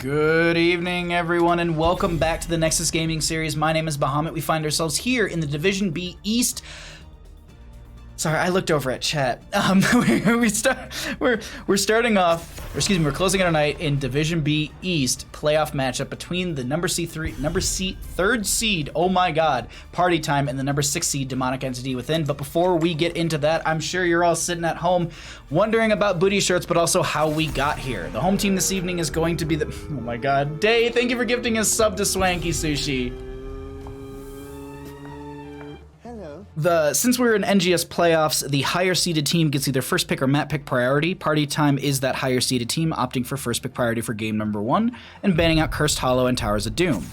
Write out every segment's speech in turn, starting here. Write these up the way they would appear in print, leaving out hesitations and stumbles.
Good evening, everyone, and welcome back to the Nexus Gaming Series. My name is Bahamut. We find ourselves here in the Division B East. Sorry, I looked over at chat. We're starting off, or excuse me, we're closing out our night in Division B East playoff matchup between the third seed, oh my god, Party Time, and the number 6 seed, Demonic Entity Within. But before we get into that, I'm sure you're all sitting at home wondering about booty shirts, but also how we got here. The home team this evening is going to be the, oh my god, Day, thank you for gifting a sub to Swanky Sushi. Since we're in NGS playoffs, the higher seeded team gets either first pick or map pick priority. Party Time is that higher seeded team, opting for first pick priority for game number 1 and banning out Cursed Hollow and Towers of Doom.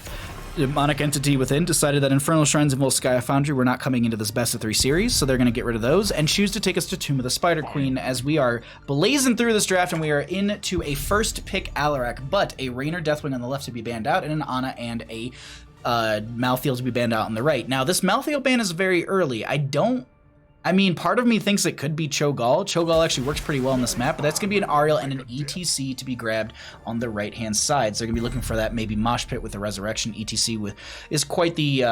Demonic Entity Within decided that Infernal Shrines and Volskaya Foundry were not coming into this best of 3 series, so they're going to get rid of those and choose to take us to Tomb of the Spider Queen as we are blazing through this draft and we are into a first pick Alarak, but a Rainer Deathwing on the left to be banned out and an Ana and a Malthael to be banned out on the right. Now, this Malthael ban is very early. I mean, part of me thinks it could be Cho'Gall. Cho'Gall actually works pretty well on this map, but that's going to be an Ariel and an ETC to be grabbed on the right-hand side. So they're going to be looking for that maybe Mosh Pit with the Resurrection. ETC is quite the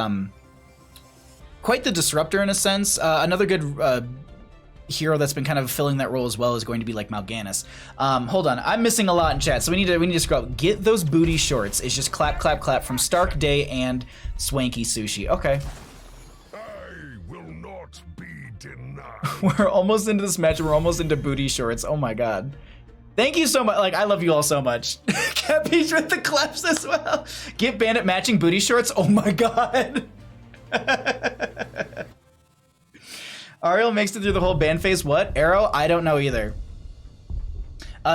disruptor in a sense. Another good hero that's been kind of filling that role as well is going to be like Mal'Ganis. Hold on, I'm missing a lot in chat, so we need to scroll. Get those booty shorts. It's just clap, clap, clap from Stark, Day, and Swanky Sushi. Okay. I will not be denied. We're almost into this match. We're almost into booty shorts. Oh my god. Thank you so much. Like, I love you all so much. Cat Peach with the claps as well. Get Bandit matching booty shorts. Oh my god. Ariel makes it through the whole ban phase. What? Arrow? I don't know either.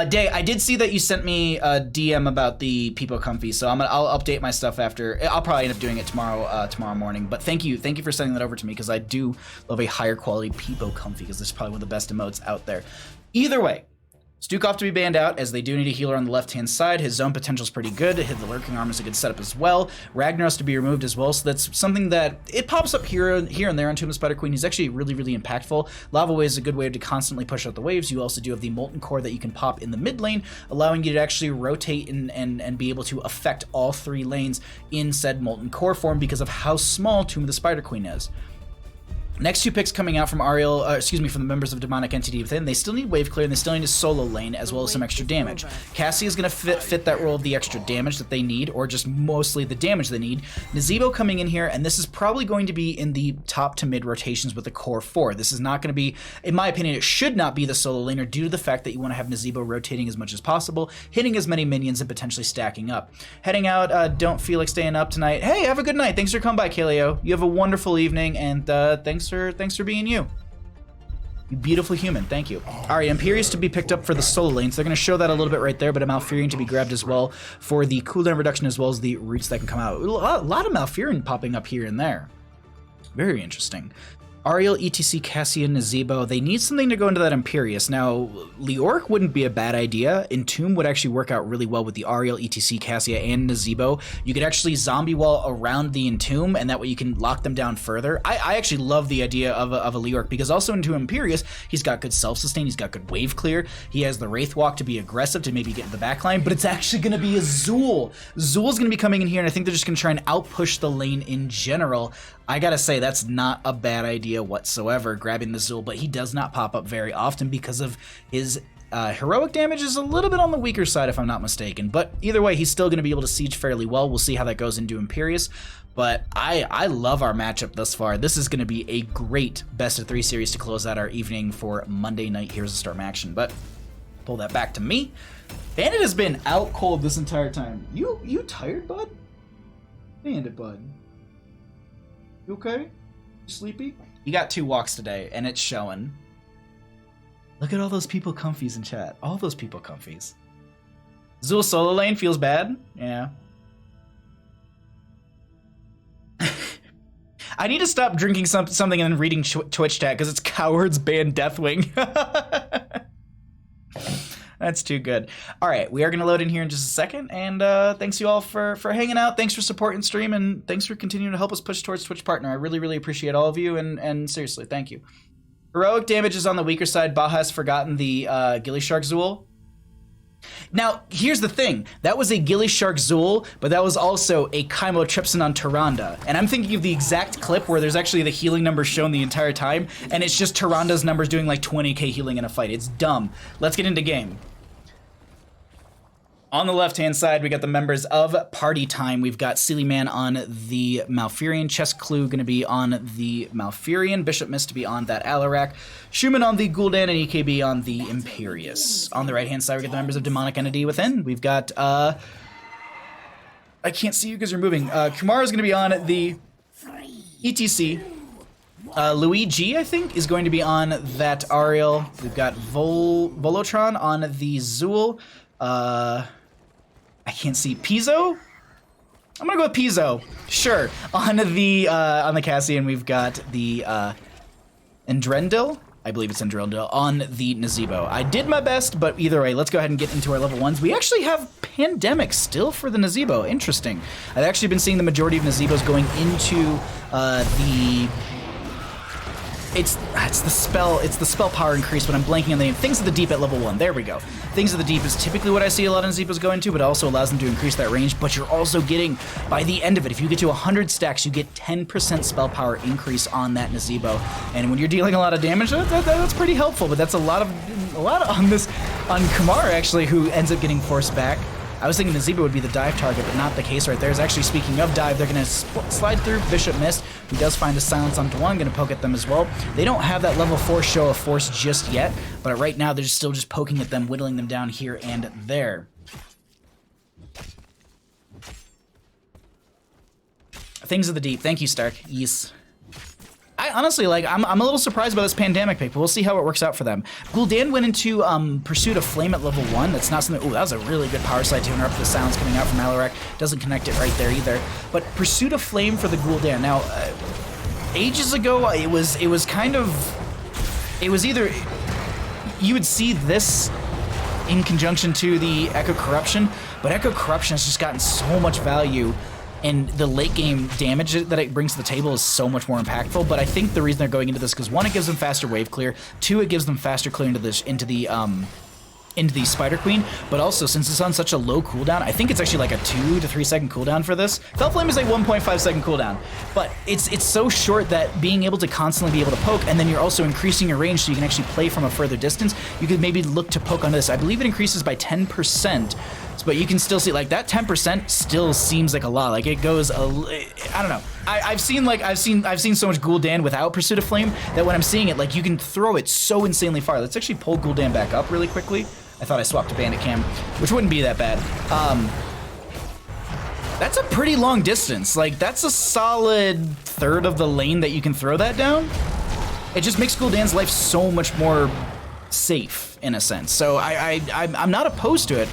Day, I did see that you sent me a DM about the Peepo Comfy, so I'll update my stuff after. I'll probably end up doing it tomorrow morning. But thank you for sending that over to me because I do love a higher quality Peepo Comfy because this is probably one of the best emotes out there. Either way. Stukov to be banned out, as they do need a healer on the left-hand side. His zone potential is pretty good. The Lurking Arm is a good setup as well. Ragnaros to be removed as well, so that's something that it pops up here and there on Tomb of the Spider Queen. He's actually really, really impactful. Lava Wave is a good way to constantly push out the waves. You also do have the Molten Core that you can pop in the mid lane, allowing you to actually rotate and be able to affect all 3 lanes in said Molten Core form because of how small Tomb of the Spider Queen is. Next 2 picks coming out from from the members of Demonic Entity Within. They still need wave clear and they still need a solo lane as well as some extra damage. Cassie is going to fit that role of the extra damage that they need, or just mostly the damage they need. Nazebo coming in here, and this is probably going to be in the top to mid rotations with the core 4. This is not going to be, in my opinion, it should not be the solo laner due to the fact that you want to have Nazebo rotating as much as possible, hitting as many minions and potentially stacking up. Heading out, don't feel like staying up tonight. Hey, have a good night. Thanks for coming by, Kaleo. You have a wonderful evening, and thanks for being you. You beautiful human, thank you. Alright, Imperius to be picked up for the solo lanes. They're going to show that a little bit right there, but a Malfurion to be grabbed as well for the cooldown reduction as well as the roots that can come out. A lot of Malfurion popping up here and there. Very interesting. Ariel, ETC, Cassian, Nazebo, they need something to go into that Imperius. Now, Leoric wouldn't be a bad idea. Entomb would actually work out really well with the Ariel, ETC, Cassia, and Nazebo. You could actually zombie wall around the Entomb, and that way you can lock them down further. I actually love the idea of a Leoric, because also into Imperius, he's got good self-sustain, he's got good wave clear, he has the Wraith Walk to be aggressive, to maybe get in the backline, but it's actually going to be a Zool. Zool's going to be coming in here, and I think they're just going to try and outpush the lane in general. I gotta say, that's not a bad idea whatsoever, grabbing the Zool, but he does not pop up very often because of his heroic damage is a little bit on the weaker side, if I'm not mistaken. But either way, he's still going to be able to siege fairly well. We'll see how that goes into Imperius. But I love our matchup thus far. This is going to be a great best of 3 series to close out our evening for Monday night Heroes of Storm action. But pull that back to me. Bandit has been out cold this entire time. You tired, bud? Bandit, bud. You okay? You sleepy? You got 2 walks today, and it's showing. Look at all those people comfies in chat. All those people comfies. Zool solo lane feels bad? Yeah. I need to stop drinking something and reading Twitch chat, because it's cowards ban Deathwing. That's too good. All right, we are going to load in here in just a second, and thanks you all for hanging out. Thanks for supporting stream, and thanks for continuing to help us push towards Twitch Partner. I really, really appreciate all of you, and seriously, thank you. Heroic damage is on the weaker side. Baja has forgotten the Ghillie Shark Zool. Now, here's the thing. That was a Gilly Shark Zool, but that was also a Chymotrypsin on Tyrande. And I'm thinking of the exact clip where there's actually the healing numbers shown the entire time, and it's just Tyranda's numbers doing like 20k healing in a fight. It's dumb. Let's get into game. On the left-hand side, we got the members of Party Time. We've got Silly Man on the Malfurion, Chess Clue going to be on the Malfurion, Bishop Mist to be on that Alarak, Schumann on the Gul'dan, and EKB on the Imperius. On the right-hand side, we got the members of Demonic Entity within. We've got, I can't see you because you're moving. Kumara's going to be on the ETC. Luigi, I think, is going to be on that Ariel. We've got Volotron on the Zool. I can't see Pizzo. I'm gonna go with Pizzo. Sure. On the Cassian, we've got the Endrendil. I believe it's Endrendil on the Nazebo. I did my best, but either way, let's go ahead and get into our level 1s. We actually have Pandemic still for the Nazebo. Interesting. I've actually been seeing the majority of Nazebos going into the. It's the spell power increase, but I'm blanking on the name. Things of the Deep at level 1. There we go. Things of the Deep is typically what I see a lot of Nazebos go into, but it also allows them to increase that range. But you're also getting, by the end of it, if you get to 100 stacks, you get 10% spell power increase on that Nazebo. And when you're dealing a lot of damage, that's pretty helpful. But that's a lot on Kumar actually, who ends up getting forced back. I was thinking Nazebo would be the dive target, but not the case right there. Is actually, speaking of dive, they're going to slide through Bishop Mist, who does find a silence on Dwan, going to poke at them as well. They don't have that level 4 show of force just yet, but right now they're still just poking at them, whittling them down here and there. Things of the Deep. Thank you, Stark. Yes. I honestly, I'm a little surprised by this Pandemic pick, but we'll see how it works out for them. Gul'dan went into Pursuit of Flame at level 1. That's not something... Ooh, that was a really good power slide to interrupt the sounds coming out from Alarak. Doesn't connect it right there either. But Pursuit of Flame for the Gul'dan. Now, ages ago, it was kind of... It was either... You would see this in conjunction to the Echo Corruption, but Echo Corruption has just gotten so much value, and the late game damage that it brings to the table is so much more impactful. But I think the reason they're going into this, because 1, it gives them faster wave clear, 2, it gives them faster clear into the Spider Queen, but also since it's on such a low cooldown, I think it's actually like a 2 to 3 second cooldown for this. Fel Flame is a 1.5 second cooldown, but it's so short that being able to constantly be able to poke, and then you're also increasing your range so you can actually play from a further distance. You could maybe look to poke on this. I believe it increases by 10%. But you can still see, like, that 10% still seems like a lot. Like, it goes, I don't know. I've seen so much Gul'dan without Pursuit of Flame that when I'm seeing it, like, you can throw it so insanely far. Let's actually pull Gul'dan back up really quickly. I thought I swapped to Bandit Cam, which wouldn't be that bad. That's a pretty long distance. Like, that's a solid third of the lane that you can throw that down. It just makes Gul'dan's life so much more safe, in a sense. So I'm not opposed to it.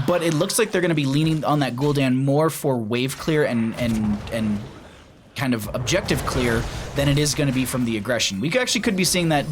But it looks like they're going to be leaning on that Gul'dan more for wave clear and kind of objective clear than it is going to be from the aggression. We actually could be seeing that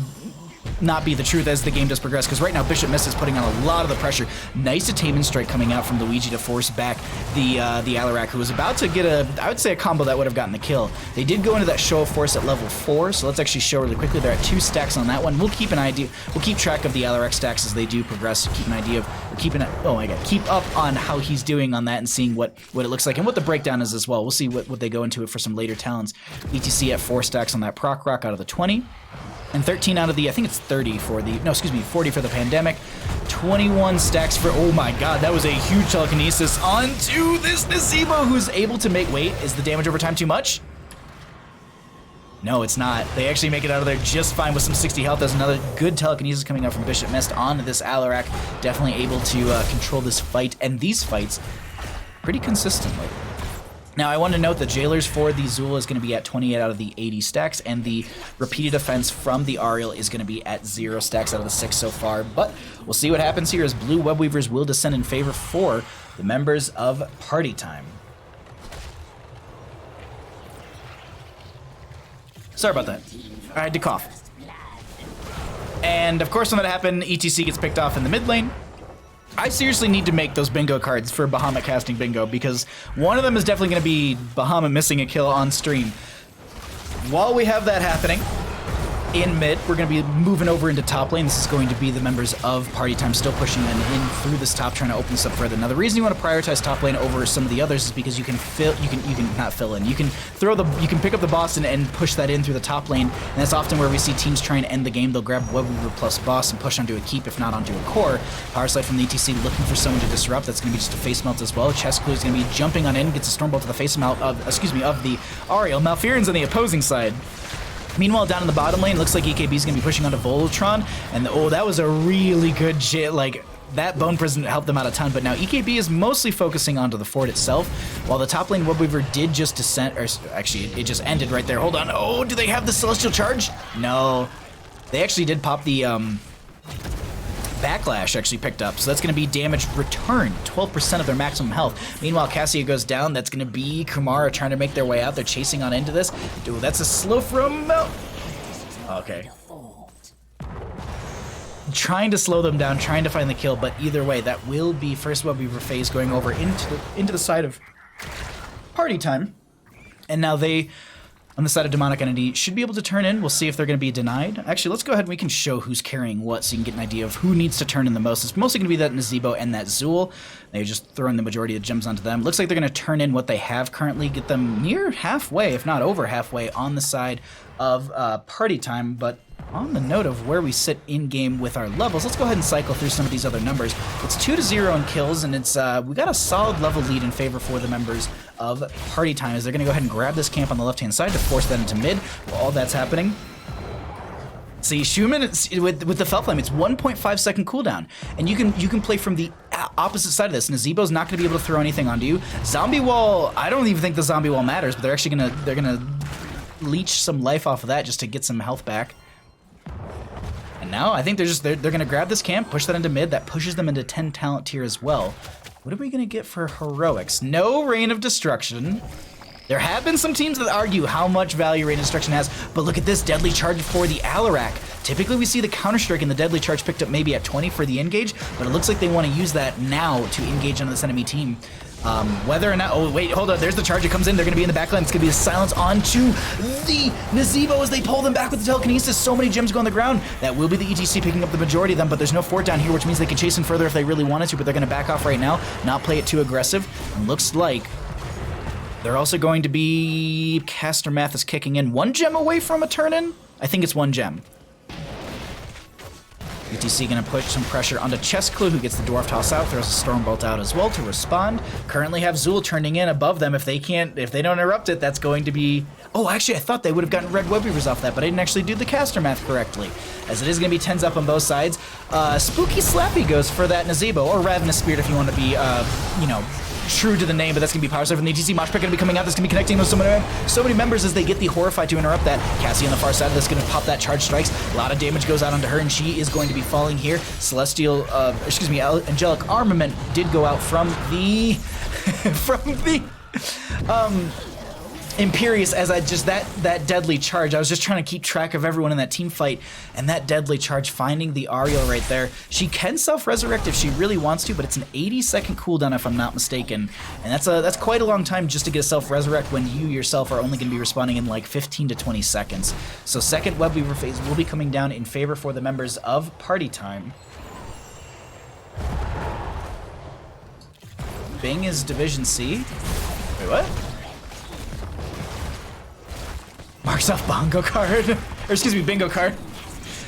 not be the truth as the game does progress, because right now Bishop Mist is putting on a lot of the pressure. Nice Attainment Strike coming out from Luigi to force back the Alarak, who was about to get I would say a combo that would have gotten the kill. They did go into that show of force at level 4, so let's actually show really quickly. They're at 2 stacks on that one. We'll keep track of the Alarak stacks as they do progress. Keep an idea of, keep up on how he's doing on that and seeing what it looks like and what the breakdown is as well. We'll see what they go into it for some later talents. ETC at 4 stacks on that Proc Rock out of the 20. And 13 out of the, I think it's 30 for the, no, excuse me, 40 for the Pandemic. 21 stacks for, oh my god, that was a huge telekinesis onto this Nazebo, who's able to make, wait, is the damage over time too much? No, it's not. They actually make it out of there just fine with some 60 health. There's another good telekinesis coming out from Bishop Mist onto this Alarak. Definitely able to control this fight and these fights pretty consistently. Now, I want to note the Jailers for the Zool is going to be at 28 out of the 80 stacks, and the repeated offense from the Ariel is going to be at 0 stacks out of the 6 so far. But we'll see what happens here as Blue Web Weavers will descend in favor for the members of Party Time. Sorry about that. I had to cough. And of course, when that happened, ETC gets picked off in the mid lane. I seriously need to make those bingo cards for Bahamut casting bingo, because one of them is definitely going to be Bahamut missing a kill on stream. While we have that happening, in mid. We're going to be moving over into top lane. This is going to be the members of Party Time still pushing in through this top, trying to open this up further. Now, the reason you want to prioritize top lane over some of the others is because you can not fill in. You can pick up the boss and push that in through the top lane, and that's often where we see teams try and end the game. They'll grab Webweaver plus boss and push onto a keep, if not onto a core. Power Slide from the ETC looking for someone to disrupt. That's going to be just a face melt as well. Chess is going to be jumping on in, gets a Stormbolt to the face melt of the Ariel. Malfurion's on the opposing side. Meanwhile, down in the bottom lane, looks like EKB is going to be pushing onto Voltron, and that was a really good that Bone Prison helped them out a ton, but now EKB is mostly focusing onto the fort itself, while the top lane Webweaver did just descend, or actually, it just ended right there. Hold on. Oh, do they have the Celestial Charge? No. They actually did pop the, Backlash actually picked up, so that's going to be damage return, 12% of their maximum health. Meanwhile, Cassia goes down. That's going to be Kumara trying to make their way out. They're chasing on into this. Dude, that's a slow from Mel. Okay. Trying to slow them down, trying to find the kill, but either way, that will be first Webweaver phase going over into the side of Party Time. And now they, on the side of Demonic Entity, should be able to turn in. We'll see if they're going to be denied. Actually, let's go ahead and we can show who's carrying what so you can get an idea of who needs to turn in the most. It's mostly going to be that Nazebo and that Zool. They're just throwing the majority of gems onto them. Looks like they're going to turn in what they have currently, get them near halfway, if not over halfway, on the side of Party Time. But on the note of where we sit in-game with our levels, let's go ahead and cycle through some of these other numbers. It's 2-0 in kills, and it's we got a solid level lead in favor for the members of Party Time, as they're going to go ahead and grab this camp on the left-hand side to force that into mid. While all that's happening, see, Schumann, with the Felflame, it's 1.5 second cooldown, and you can play from the opposite side of this. Nazebo's not going to be able to throw anything onto you. Zombie Wall, I don't even think the Zombie Wall matters, but they're actually gonna leech some life off of that just to get some health back. And now I think they're gonna grab this camp, push that into mid. That pushes them into 10 talent tier as well. What are we gonna get for heroics? No Rain of Destruction. There have been some teams that argue how much value Rain of Destruction has, but look at this Deadly Charge for the Alarak. Typically we see the Counter-Strike and the Deadly Charge picked up maybe at 20 for the engage, but it looks like they want to use that now to engage on this enemy team. Whether or not, oh wait, hold on, there's the charge that comes in. They're gonna be in the backline. It's gonna be a silence onto the Nazebo as they pull them back with the telekinesis. So many gems go on the ground. That will be the ETC picking up the majority of them, but there's no fort down here, which means they can chase in further if they really wanted to, but they're gonna back off right now, not play it too aggressive. And looks like they're also going to be, Caster Math is kicking in 1 gem away from a turn-in. I think it's 1 gem. ETC gonna push some pressure onto Chessclue, who gets the Dwarf Toss out, throws a Stormbolt out as well to respond. Currently have Zool turning in above them. If they don't interrupt it, that's going to be... Oh, actually, I thought they would have gotten red Webweavers off that, but I didn't actually do the caster math correctly. As it is gonna be 10s up on both sides. Spooky Slappy goes for that Nazebo, or Ravenous Spirit if you want to be, true to the name, but that's gonna be Power Slide from the ETC. Mosh Pit gonna be coming out. That's gonna be connecting with so many members as they get the Horrify to interrupt that. Cassie on the far side of this gonna pop that charge strikes. A lot of damage goes out onto her, and she is going to be falling here. Celestial, Angelic Armament did go out from the Imperious, as that deadly charge. I was just trying to keep track of everyone in that team fight, and that deadly charge finding the Ariel right there. She can self-resurrect if she really wants to, but it's an 80-second cooldown if I'm not mistaken, and that's quite a long time just to get a self-resurrect when you yourself are only going to be responding in like 15 to 20 seconds. So second Webweaver phase will be coming down in favor for the members of Party Time. Bing is Division C. Wait, what? Marks off bongo card. Or excuse me, bingo card.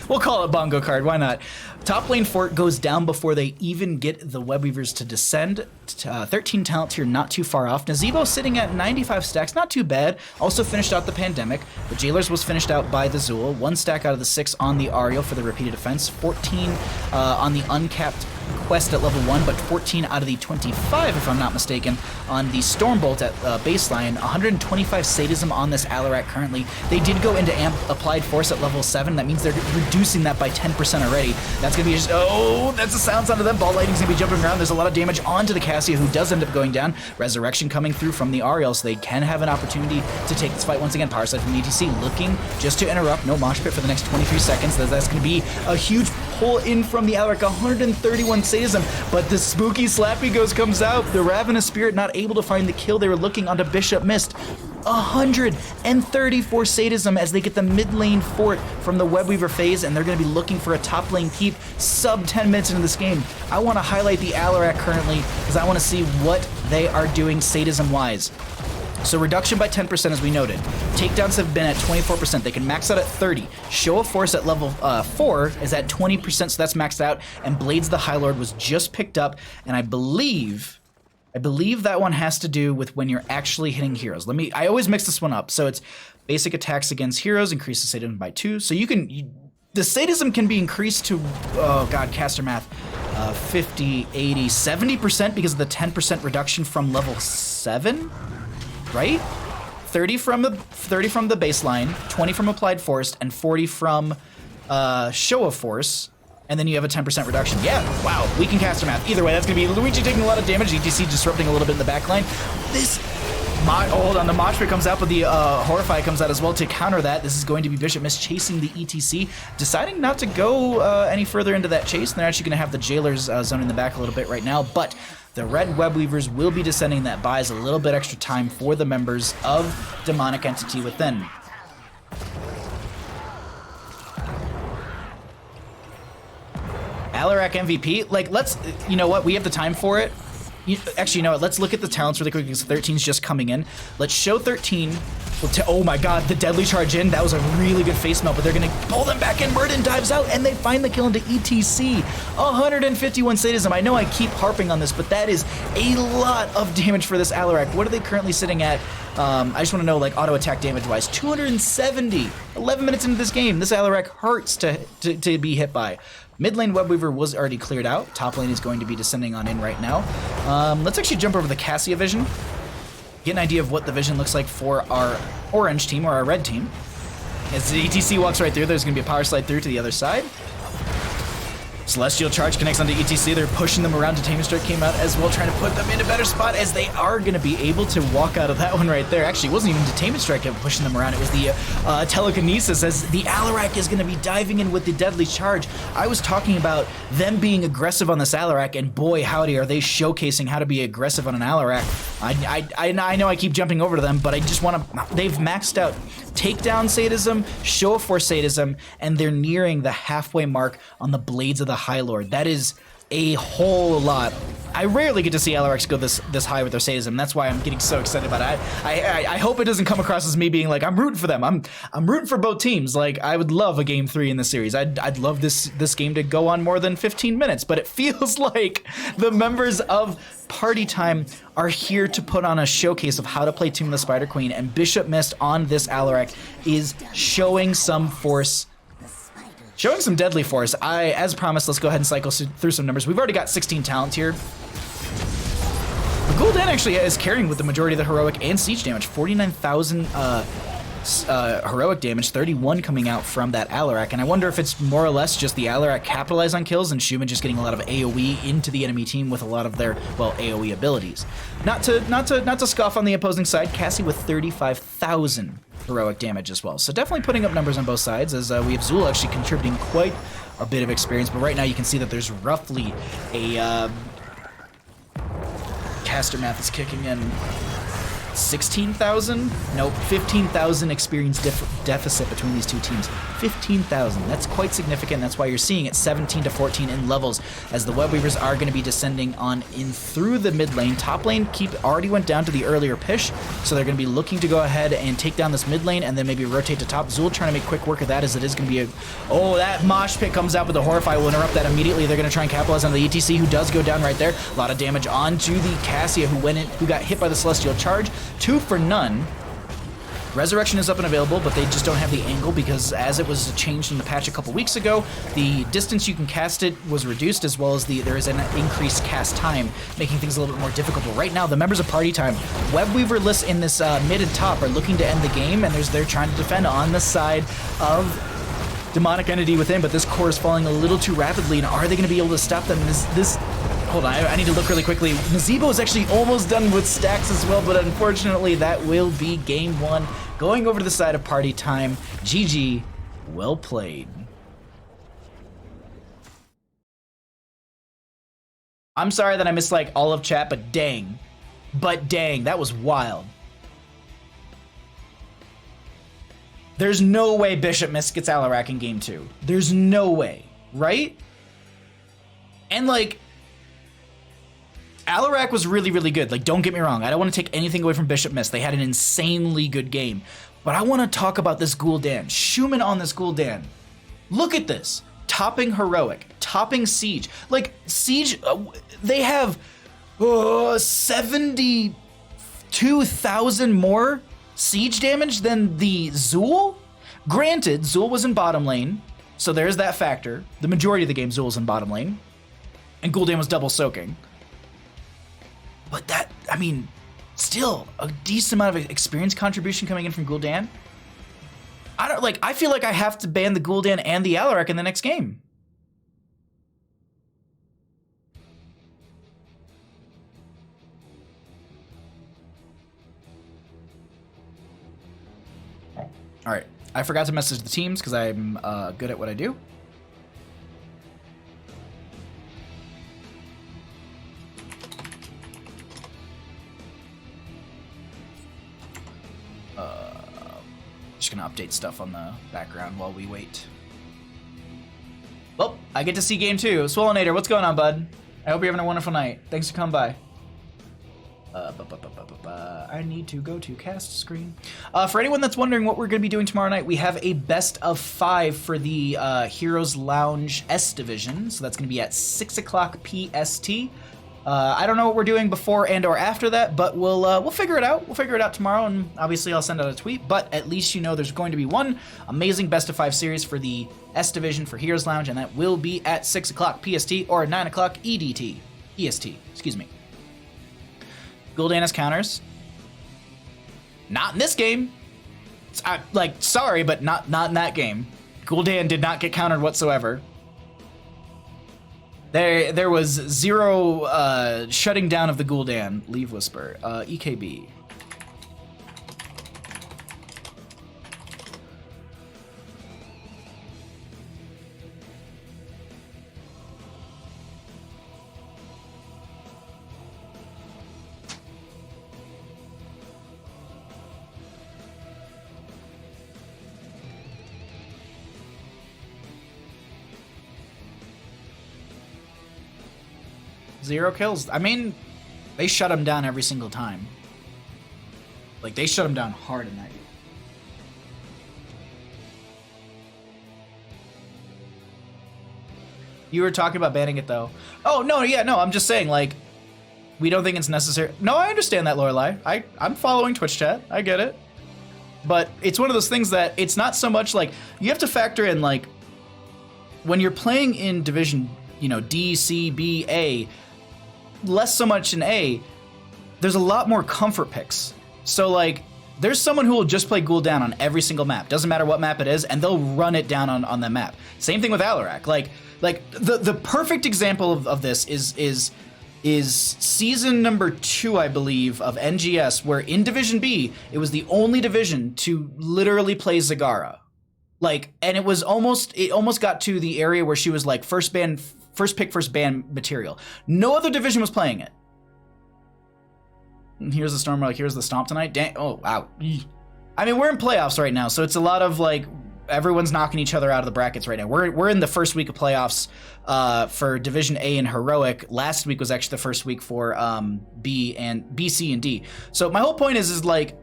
We'll call it bongo card, why not? Top lane fort goes down before they even get the Webweavers to descend. 13 talent tier, not too far off. Nazebo sitting at 95 stacks, not too bad. Also finished out the Pandemic. The Jailers was finished out by the Zool. 1 stack out of the 6 on the Ariel for the repeated defense. 14 on the uncapped quest at level 1, but 14 out of the 25, if I'm not mistaken, on the Stormbolt at baseline. 125 sadism on this Alarak currently. They did go into applied force at level 7. That means they're reducing that by 10% already. That's gonna be just, oh, that's a silence onto them. Ball lightning's gonna be jumping around. There's a lot of damage onto the Cassia, who does end up going down. Resurrection coming through from the Ariel, so they can have an opportunity to take this fight once again. Power Slide from the ETC looking just to interrupt. No mosh pit for the next 23 seconds. That's gonna be a huge pull in from the Alarak. 131 sadism, but the spooky Slappy comes out. The Ravenous Spirit not able to find the kill. They were looking onto Bishop Mist. 134 sadism as they get the mid lane fort from the Webweaver phase, and they're going to be looking for a top lane keep sub 10 minutes into this game. I want to highlight the Alarak currently because I want to see what they are doing sadism wise. So reduction by 10% as we noted. Takedowns have been at 24%. They can max out at 30. Show of Force at level 4 is at 20%, so that's maxed out. And Blades the High Lord was just picked up, and I believe that one has to do with when you're actually hitting heroes. I always mix this one up. So it's basic attacks against heroes, increases sadism by 2. So the sadism can be increased to, oh god, caster math, 50, 80, 70% because of the 10% reduction from level 7, right? 30 from the baseline, 20 from applied force, and 40 from show of force. And then you have a 10% reduction. Yeah, wow, we can caster math. Either way, that's gonna be Luigi taking a lot of damage, ETC disrupting a little bit in the backline. Hold on, the Mosh Pit comes out, but the Horrify comes out as well to counter that. This is going to be Bishop Mist chasing the ETC, deciding not to go any further into that chase, and they're actually gonna have the Jailers zoning the back a little bit right now, but the red Webweavers will be descending. That buys a little bit extra time for the members of Demonic Entity Within. Alarak MVP, like, you know what, we have the time for it. Actually, you know what, let's look at the talents really quick because 13's just coming in. Let's show 13. Oh my god, the deadly charge in. That was a really good face melt, but they're gonna pull them back in. Murden dives out, and they find the kill into ETC. 151 sadism. I know I keep harping on this, but that is a lot of damage for this Alarak. What are they currently sitting at? I just want to know, like, auto attack damage-wise. 270. 11 minutes into this game, this Alarak hurts to be hit by. Mid lane Webweaver was already cleared out. Top lane is going to be descending on in right now. Let's actually jump over the Cassia vision. Get an idea of what the vision looks like for our orange team or our red team. As the ETC walks right through, there's going to be a power slide through to the other side. Celestial Charge connects onto ETC. They're pushing them around. Detainment Strike came out as well, trying to put them in a better spot as they are going to be able to walk out of that one right there. Actually, it wasn't even Detainment Strike pushing them around. It was the Telekinesis as the Alarak is going to be diving in with the Deadly Charge. I was talking about them being aggressive on this Alarak, and boy, howdy, are they showcasing how to be aggressive on an Alarak. I know I keep jumping over to them, but I just want to... They've maxed out Takedown sadism, Show of Force sadism, and they're nearing the halfway mark on the Blades of the High Lord. That is a whole lot. I rarely get to see Alarx go this high with their sadism. That's why I'm getting so excited about it. I hope it doesn't come across as me being like, I'm rooting for them. I'm rooting for both teams. Like, I would love a game 3 in the series. I'd love this game to go on more than 15 minutes, but it feels like the members of Party Time are here to put on a showcase of how to play Tomb of the Spider Queen, and Bishop Mist on this Alarak is showing some force, showing some deadly force. As promised, let's go ahead and cycle through some numbers. We've already got 16 talents here. But Gul'dan actually is carrying with the majority of the heroic and siege damage. 49,000 heroic damage, 31 coming out from that Alarak, and I wonder if it's more or less just the Alarak capitalize on kills and Schumann just getting a lot of AoE into the enemy team with a lot of their, well, AoE abilities. Not to scoff on the opposing side, Cassie with 35,000 heroic damage as well. So definitely putting up numbers on both sides, as we have Zul actually contributing quite a bit of experience, but right now you can see that there's roughly a caster math is kicking in 16,000? Nope, 15,000 experience deficit between these two teams. 15,000. That's quite significant. That's why you're seeing it 17 to 14 in levels, as the Webweavers are going to be descending on in through the mid lane. Top lane already went down to the earlier push, so they're going to be looking to go ahead and take down this mid lane and then maybe rotate to top. Zul trying to make quick work of that, as it is going to be a... Oh, that Mosh Pit comes out, but the Horrify will interrupt that immediately. They're going to try and capitalize on the ETC, who does go down right there. A lot of damage onto the Cassia, who got hit by the Celestial Charge. 2 for none. Resurrection is up and available, but they just don't have the angle because, as it was changed in the patch a couple weeks ago, the distance you can cast it was reduced, as well as there is an increased cast time, making things a little bit more difficult. But right now, the members of Party Time, Webweaver lists in this mid and top, are looking to end the game, and they're trying to defend on the side of Demonic Entity Within, but this core is falling a little too rapidly, and are they going to be able to stop them? Hold on, I need to look really quickly. Nazebo is actually almost done with stacks as well, but unfortunately that will be game 1. Going over to the side of Party Time. GG, well played. I'm sorry that I missed like all of chat, but dang, that was wild. There's no way Bishop Mist gets Alarak in game 2. There's no way, right? And like, Alarak was really, really good. Like, don't get me wrong. I don't want to take anything away from Bishop Mist. They had an insanely good game. But I want to talk about this Gul'dan. Schumann on this Gul'dan. Look at this. Topping Heroic. Topping Siege. Like, Siege, they have 72,000 more Siege damage than the Zul? Granted, Zul was in bottom lane, so there's that factor. The majority of the game, Zul was in bottom lane. And Gul'dan was double soaking. But that, I mean, still a decent amount of experience contribution coming in from Gul'dan. I feel like I have to ban the Gul'dan and the Alarak in the next game. All right, I forgot to message the teams because I'm good at what I do. Just gonna update stuff on the background while we wait. Well, I get to see game 2. Swolenator, what's going on, bud? I hope you're having a wonderful night. Thanks for coming by. I need to go to cast screen. For anyone that's wondering what we're going to be doing tomorrow night, we have a best of 5 for the Heroes Lounge S Division. So that's going to be at 6 o'clock PST. I don't know what we're doing before and or after that, but we'll figure it out. We'll figure it out tomorrow, and obviously I'll send out a tweet. But at least you know there's going to be one amazing best of 5 series for the S Division for Heroes Lounge, and that will be at 6 o'clock PST or 9 o'clock EDT. EST, excuse me. Gul'dan has counters. Not in this game. Sorry, but not in that game. Gul'dan did not get countered whatsoever. There was zero shutting down of the Gul'dan. Leave Whisper. EKB. Zero kills. I mean, they shut him down every single time. Like, they shut him down hard in that game. You were talking about banning it, though. Oh, no, yeah, no, I'm just saying, like, we don't think it's necessary. No, I understand that, Lorelai. I'm following Twitch chat. I get it. But it's one of those things that it's not so much, like, you have to factor in, like, when you're playing in Division, D, C, B, A, less so much in A, there's a lot more comfort picks. So, like, there's someone who will just play Gul'dan on every single map. Doesn't matter what map it is, and they'll run it down on the map. Same thing with Alarak. Like the perfect example of this is season number 2, I believe, of NGS, where in Division B, it was the only division to literally play Zagara. Like, and it almost got to the area where she was like first pick, first ban material. No other division was playing it. And here's the Storm, like, here's the Stomp tonight. Dang, oh, wow. I mean, we're in playoffs right now, so it's a lot of, like, everyone's knocking each other out of the brackets right now. We're in the first week of playoffs for Division A and Heroic. Last week was actually the first week for B, C, and D. So my whole point is like,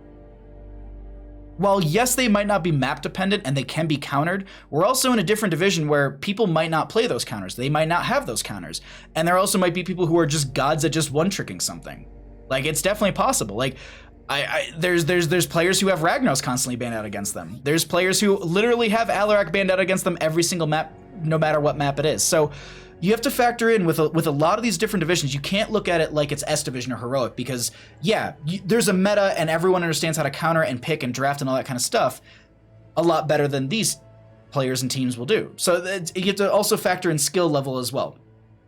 while yes, they might not be map dependent and they can be countered, we're also in a different division where people might not play those counters. They might not have those counters. And there also might be people who are just gods at just one-tricking something. Like, it's definitely possible. Like, there's players who have Ragnaros constantly banned out against them. There's players who literally have Alarak banned out against them every single map, no matter what map it is. So you have to factor in with a lot of these different divisions. You can't look at it like it's S Division or Heroic because, yeah, there's a meta and everyone understands how to counter and pick and draft and all that kind of stuff a lot better than these players and teams will do. So you have to also factor in skill level as well,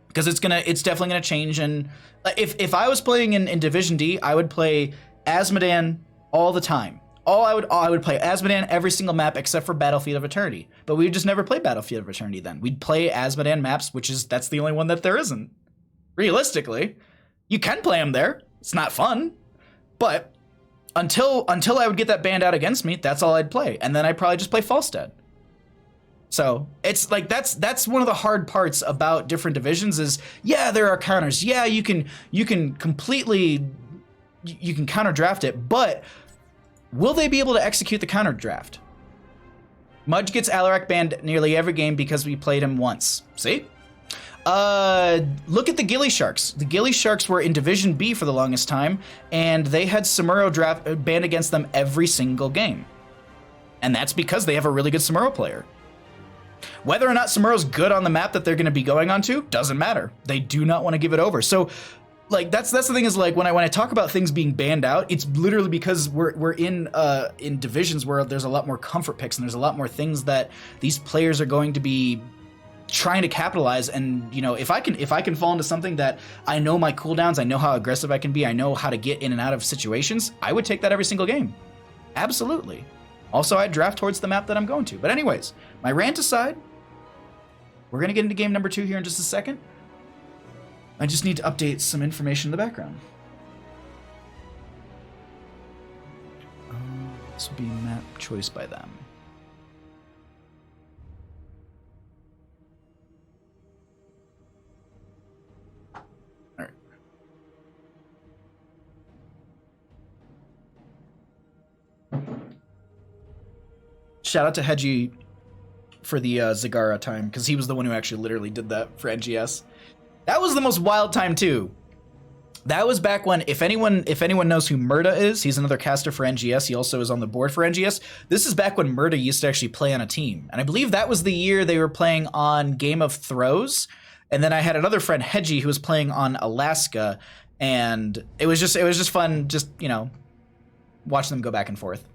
because it's definitely gonna change. And if I was playing in Division D, I would play Azmodan all the time. I would play Azmodan every single map except for Battlefield of Eternity. But we would just never play Battlefield of Eternity then. We'd play Azmodan maps, that's the only one that there isn't. Realistically, you can play them there. It's not fun, but until I would get that banned out against me, that's all I'd play, and then I'd probably just play Falstead. So it's like that's one of the hard parts about different divisions is, yeah, there are counters. Yeah, you can completely counter draft it, but will they be able to execute the counter draft? Mudge gets Alarak banned nearly every game because we played him once. See? Look at the Ghillie Sharks. The Ghillie Sharks were in Division B for the longest time, and they had Samuro draft banned against them every single game. And that's because they have a really good Samuro player. Whether or not Samuro's good on the map that they're going to be going onto doesn't matter. They do not want to give it over. So, like, that's the thing is, like, when I talk about things being banned out, it's literally because we're in divisions where there's a lot more comfort picks and there's a lot more things that these players are going to be trying to capitalize. And, you know, if I can fall into something that I know my cooldowns, I know how aggressive I can be, I know how to get in and out of situations, I would take that every single game. Absolutely. Also, I'd draft towards the map that I'm going to. But anyways, my rant aside, we're going to get into game number 2 here in just a second. I just need to update some information in the background. This will be map choice by them. All right. Shout out to Hedgie for the Zagara time, because he was the one who actually literally did that for NGS. That was the most wild time too. That was back when, if anyone knows who Murda is, he's another caster for NGS. He also is on the board for NGS. This is back when Murda used to actually play on a team. And I believe that was the year they were playing on Game of Throws. And then I had another friend, Hedgie, who was playing on Alaska. And it was just fun, just, you know, watching them go back and forth.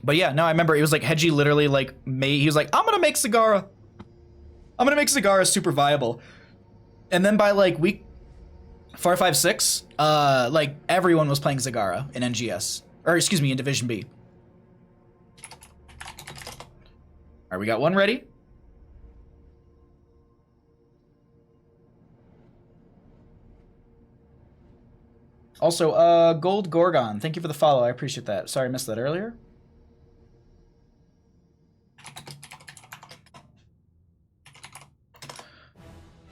But yeah, no, I remember it was like Hedgie literally like he was like, I'm gonna make Zagara super viable. And then by like week 4, 5, 6, like everyone was playing Zagara in NGS, or excuse me, in Division B. All right, we got one ready. Also, Gold Gorgon, thank you for the follow. I appreciate that. Sorry I missed that earlier.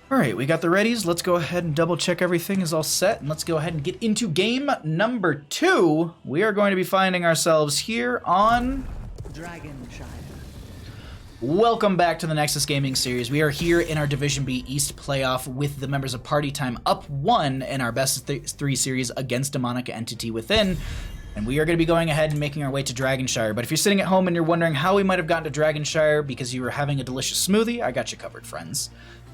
All right, we got the readies. Let's go ahead and double check everything is all set, and let's go ahead and get into game number 2. We are going to be finding ourselves here on Dragonshire. Welcome back to the Nexus Gaming Series. We are here in our Division B East playoff with the members of Party Time up 1 in our best of 3 series against Demonic Entity Within. And we are going to be going ahead and making our way to Dragonshire. But if you're sitting at home and you're wondering how we might have gotten to Dragonshire because you were having a delicious smoothie, I got you covered, friends.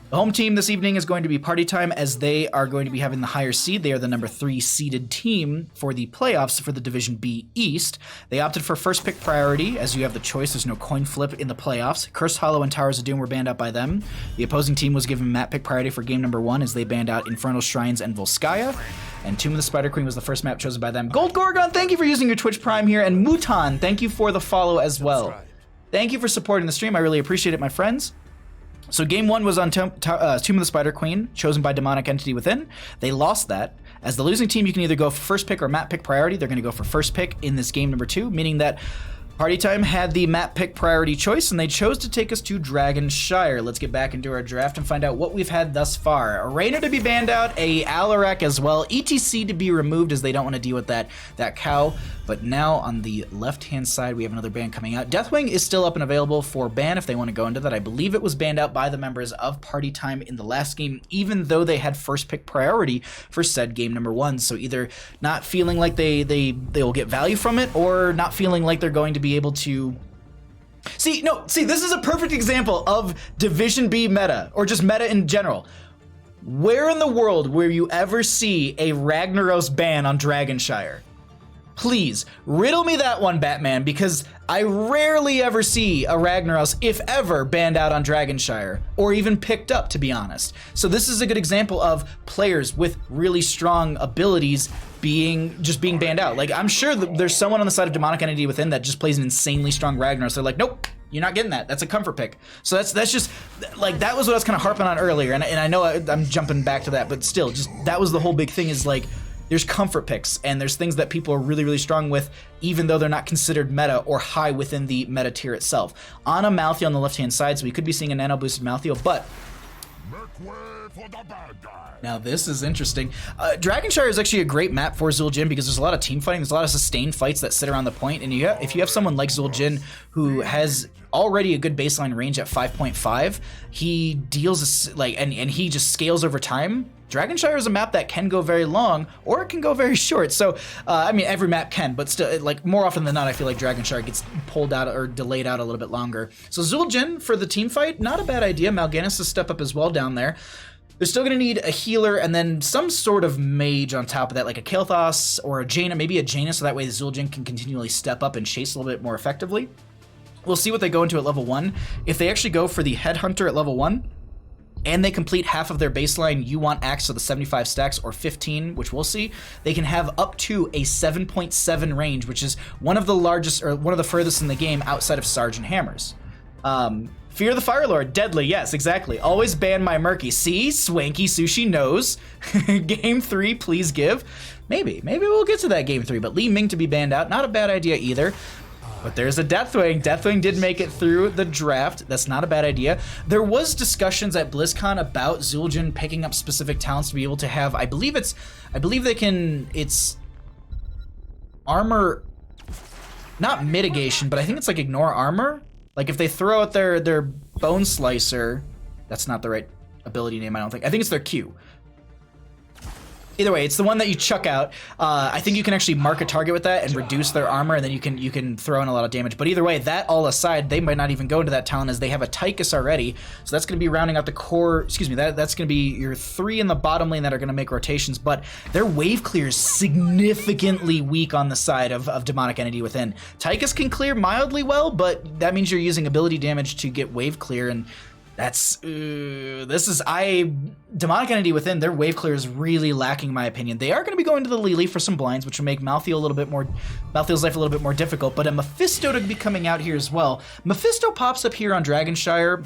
The home team this evening is going to be Party Time, as they are going to be having the higher seed. They are the number 3 seeded team for the playoffs for the Division B East. They opted for first pick priority, as you have the choice. There's no coin flip in the playoffs. Cursed Hollow and Towers of Doom were banned out by them. The opposing team was given map pick priority for game number 1, as they banned out Infernal Shrines and Volskaya. And Tomb of the Spider Queen was the first map chosen by them. Gold Gorgon, thank you for using your Twitch Prime here. And Mutan, thank you for the follow as well. Thank you for supporting the stream. I really appreciate it, my friends. So game 1 was on Tomb of the Spider Queen, chosen by Demonic Entity Within. They lost that. As the losing team, you can either go for first pick or map pick priority. They're going to go for first pick in this game number 2, meaning that Party Time had the map pick priority choice, and they chose to take us to Dragonshire. Let's get back into our draft and find out what we've had thus far. A Rainer to be banned out, a Alarak as well, ETC to be removed as they don't want to deal with that cow. But now on the left-hand side, we have another ban coming out. Deathwing is still up and available for ban if they want to go into that. I believe it was banned out by the members of Party Time in the last game, even though they had first pick priority for said game number 1. So either not feeling like they will get value from it, or not feeling like they're going to be able to... See, this is a perfect example of Division B meta, or just meta in general. Where in the world will you ever see a Ragnaros ban on Dragonshire? Please, riddle me that one, Batman, because I rarely ever see a Ragnaros, if ever, banned out on Dragonshire, or even picked up, to be honest. So this is a good example of players with really strong abilities being banned out. Like, I'm sure that there's someone on the side of Demonic Entity Within that just plays an insanely strong Ragnaros. They're like, nope, you're not getting that. That's a comfort pick. So that's just, like, that was what I was kind of harping on earlier, and I know I'm jumping back to that, but still, just, that was the whole big thing, is like, there's comfort picks, and there's things that people are really, really strong with, even though they're not considered meta or high within the meta tier itself. Ana Malthael on the left-hand side, so we could be seeing a nano-boosted Malthael, but Make way for the bad guy. now this is interesting. Dragonshire is actually a great map for Zul'jin because there's a lot of team fighting, there's a lot of sustained fights that sit around the point, and if you have someone like Zul'jin who has already a good baseline range at 5.5, he deals and he just scales over time. Dragonshire is a map that can go very long, or it can go very short. So, I mean, every map can, but still, like, more often than not, I feel like Dragonshire gets pulled out or delayed out a little bit longer. So Zul'jin for the team fight, not a bad idea. Mal'Ganis to step up as well down there. They're still going to need a healer and then some sort of mage on top of that, like a Kael'thas or a Jaina, maybe a Jaina, so that way the Zul'jin can continually step up and chase a little bit more effectively. We'll see what they go into at level 1. If they actually go for the Headhunter at level 1, and they complete half of their baseline you-want axe, so the 75 stacks, or 15, which we'll see, they can have up to a 7.7 range, which is one of the largest, or one of the furthest in the game outside of Sergeant Hammers. Fear the Fire Lord, deadly, yes, exactly. Always ban my Murky. See, Swanky Sushi knows. Game 3, please give. Maybe we'll get to that game 3, but Li Ming to be banned out, not a bad idea either. But there's a Deathwing. Deathwing did make it through the draft. That's not a bad idea. There was discussions at BlizzCon about Zul'jin picking up specific talents to be able to have, I believe it's armor, not mitigation, but I think it's like ignore armor. Like if they throw out their Bone Slicer, that's not the right ability name, I don't think. I think it's their Q. Either way, it's the one that you chuck out. I think you can actually mark a target with that and reduce their armor, and then you can throw in a lot of damage. But either way, that all aside, they might not even go into that talent as they have a Tychus already. So that's going to be rounding out the core. Excuse me, that's going to be your 3 in the bottom lane that are going to make rotations. But their wave clear is significantly weak on the side of Demonic Entity Within. Tychus can clear mildly well, but that means you're using ability damage to get wave clear, and that's Demonic Entity Within, their wave clear is really lacking in my opinion. They are going to be going to the Lily for some blinds, which will make Malthael's life a little bit more difficult, but a Mephisto to be coming out here as well. Mephisto pops up here on Dragonshire,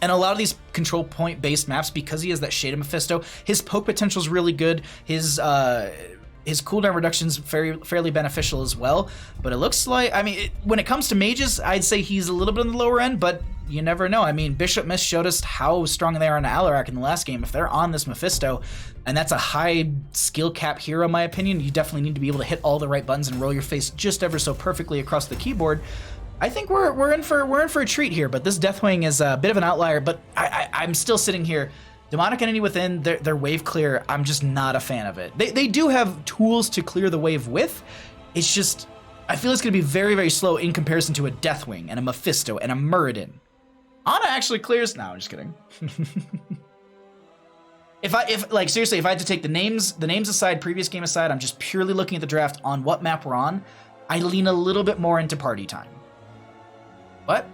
and a lot of these control point based maps, because he has that shade of Mephisto, his poke potential is really good. His cooldown reduction's fairly beneficial as well, but it looks like, I mean, when it comes to mages, I'd say he's a little bit on the lower end, but you never know. I mean, Bishop Mist showed us how strong they are on Alarak in the last game. If they're on this Mephisto, and that's a high skill cap hero in my opinion, you definitely need to be able to hit all the right buttons and roll your face just ever so perfectly across the keyboard. I think we're in for a treat here, but this Deathwing is a bit of an outlier, but I'm still sitting here. Demonic Entity Within, their wave clear, I'm just not a fan of it. They do have tools to clear the wave with. It's just, I feel it's going to be very, very slow in comparison to a Deathwing and a Mephisto and a Muradin. Ana actually clears now. I'm just kidding. If seriously, if I had to take the names aside, previous game aside, I'm just purely looking at the draft on what map we're on. I lean a little bit more into party time. But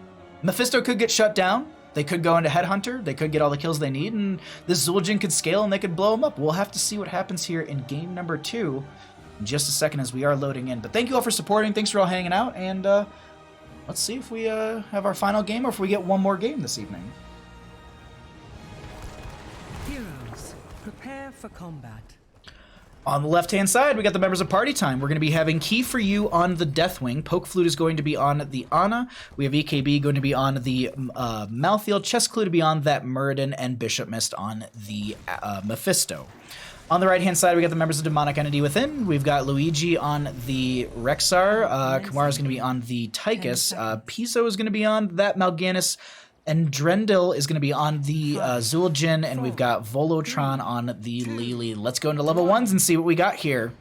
Mephisto could get shut down. They could go into Headhunter. They could get all the kills they need, and this Zul'jin could scale and they could blow him up. We'll have to see what happens here in game number 2 in just a second as we are loading in. But thank you all for supporting. Thanks for all hanging out, and let's see if we have our final game or if we get one more game this evening. Heroes, prepare for combat. On the left-hand side, we got the members of Party Time. We're going to be having Key for You on the Deathwing. Poke Flute is going to be on the Ana. We have EKB going to be on the Malthael. Chest Clue to be on that Muradin, and Bishop Mist on the Mephisto. On the right-hand side, we got the members of Demonic Entity Within. We've got Luigi on the Rexar. Kumara is going to be on the Tychus. Piso is going to be on that Mal'Ganis. And Drendil is going to be on the Zul'jin, and we've got Volotron on the Lily. Let's go into level 1s and see what we got here.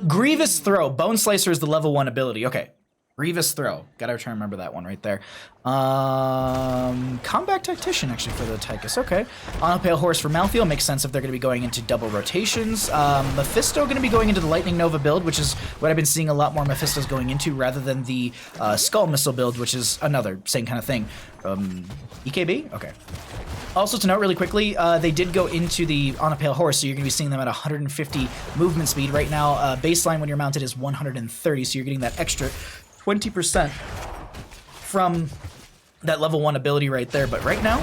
Grievous Throw. Bone Slicer is the level 1 ability. Okay. Grievous Throw. Gotta try and remember that one right there. Combat Tactician, actually, for the Tychus. Okay. On a Pale Horse for Malthael. Makes sense if they're going to be going into double rotations. Mephisto going to be going into the Lightning Nova build, which is what I've been seeing a lot more Mephistos going into, rather than the Skull Missile build, which is another same kind of thing. EKB? Okay. Also to note really quickly, they did go into the On a Pale Horse, so you're going to be seeing them at 150 movement speed. Right now, baseline when you're mounted is 130, so you're getting that extra 20% from that level 1 ability right there. But right now,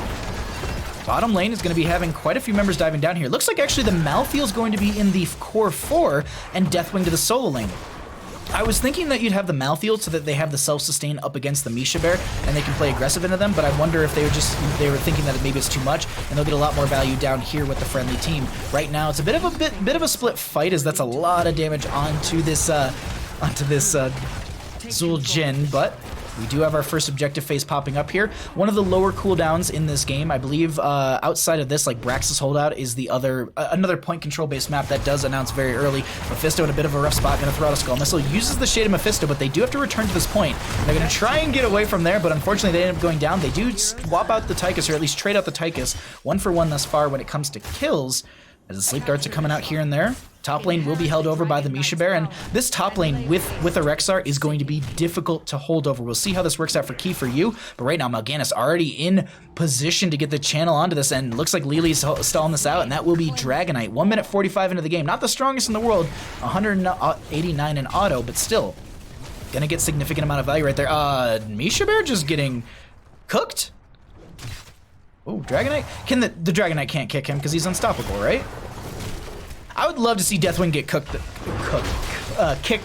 Bottom lane is going to be having quite a few members diving down here. Looks like actually the Malthael is going to be in the core 4 and Deathwing to the solo lane. I was thinking that you'd have the Malthael so that they have the self-sustain up against the Misha Bear and they can play aggressive into them, but I wonder if they were thinking that maybe it's too much and they'll get a lot more value down here with the friendly team. Right now it's a bit of a split fight, as that's a lot of damage onto this Zul'jin, but we do have our first objective phase popping up here. One of the lower cooldowns in this game, I believe, outside of this, like Brax's Holdout, is the other another point control based map that does announce very early. Mephisto in a bit of a rough spot, going to throw out a Skull Missile, uses the Shade of Mephisto, but they do have to return to this point. They're going to try and get away from there, but unfortunately they end up going down. They do swap out the Tychus, or at least trade out the Tychus, 1-for-1 thus far when it comes to kills, as the Sleep Darts are coming out here and there. Top lane will be held over by the Misha Bear, and this top lane with a Rexar is going to be difficult to hold over. We'll see how this works out for Key for you, but right now Mal'Ganis already in position to get the channel onto this, and looks like Lily's stalling this out, and that will be Dragonite. 1 minute 45 into the game. Not the strongest in the world, 189 in auto, but still gonna get significant amount of value right there. Misha Bear just getting cooked. Oh, Dragonite? Can the Dragonite can't kick him because he's unstoppable, right? I would love to see Deathwing get kicked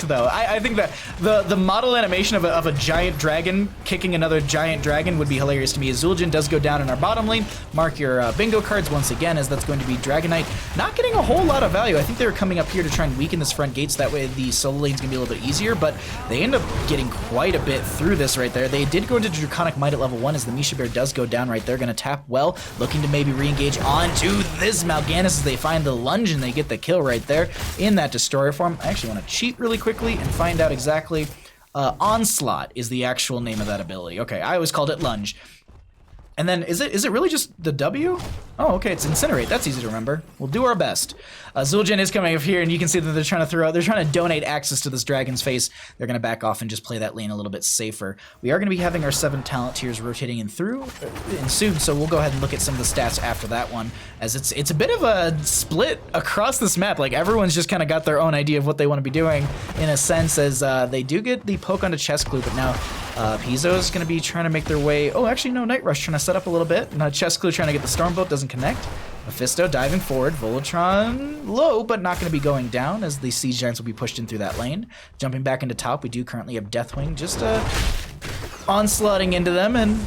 though. I think that the model animation of a giant dragon kicking another giant dragon would be hilarious to me. As Zul'jin does go down in our bottom lane. Mark your bingo cards once again, as that's going to be Dragonite. Not getting a whole lot of value. I think they were coming up here to try and weaken this front gate so that way the solo lane's gonna be a little bit easier, but they end up getting quite a bit through this right there. They did go into Draconic Might at level 1 as the Misha Bear does go down right there. Gonna tap well, looking to maybe re-engage onto this Mal'Ganis as they find the lunge and they get the kill right there in that Destroyer form. I actually want to cheat really quickly and find out exactly. Onslaught is the actual name of that ability. Okay, I always called it lunge. And then is it really just the W? Oh, okay, it's Incinerate. That's easy to remember. We'll do our best. Zul'jin is coming up here, and you can see that they're trying to donate access to this dragon's face. They're going to back off and just play that lane a little bit safer. We are going to be having our 7 talent tiers rotating in soon, so we'll go ahead and look at some of the stats after that one, as it's a bit of a split across this map. Like, everyone's just kind of got their own idea of what they want to be doing, in a sense, as they do get the poke onto chest glue, but now Pizzo's going to be trying to make their way. Oh, actually, no, Night Rush trying to set up a little bit. Chest glue trying to get the Stormbolt, doesn't connect. Mephisto diving forward, Voltron low, but not going to be going down, as the Siege Giants will be pushed in through that lane. Jumping back into top, we do currently have Deathwing just onslaughting into them, and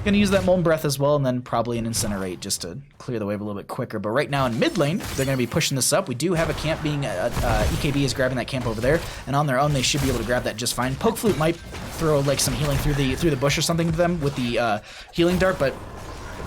going to use that Molten Breath as well, and then probably an Incinerate just to clear the wave a little bit quicker. But right now in mid lane, they're going to be pushing this up. We do have a camp being, EKB is grabbing that camp over there, and on their own they should be able to grab that just fine. Poke Flute might throw like some healing through the bush or something to them with the healing dart, but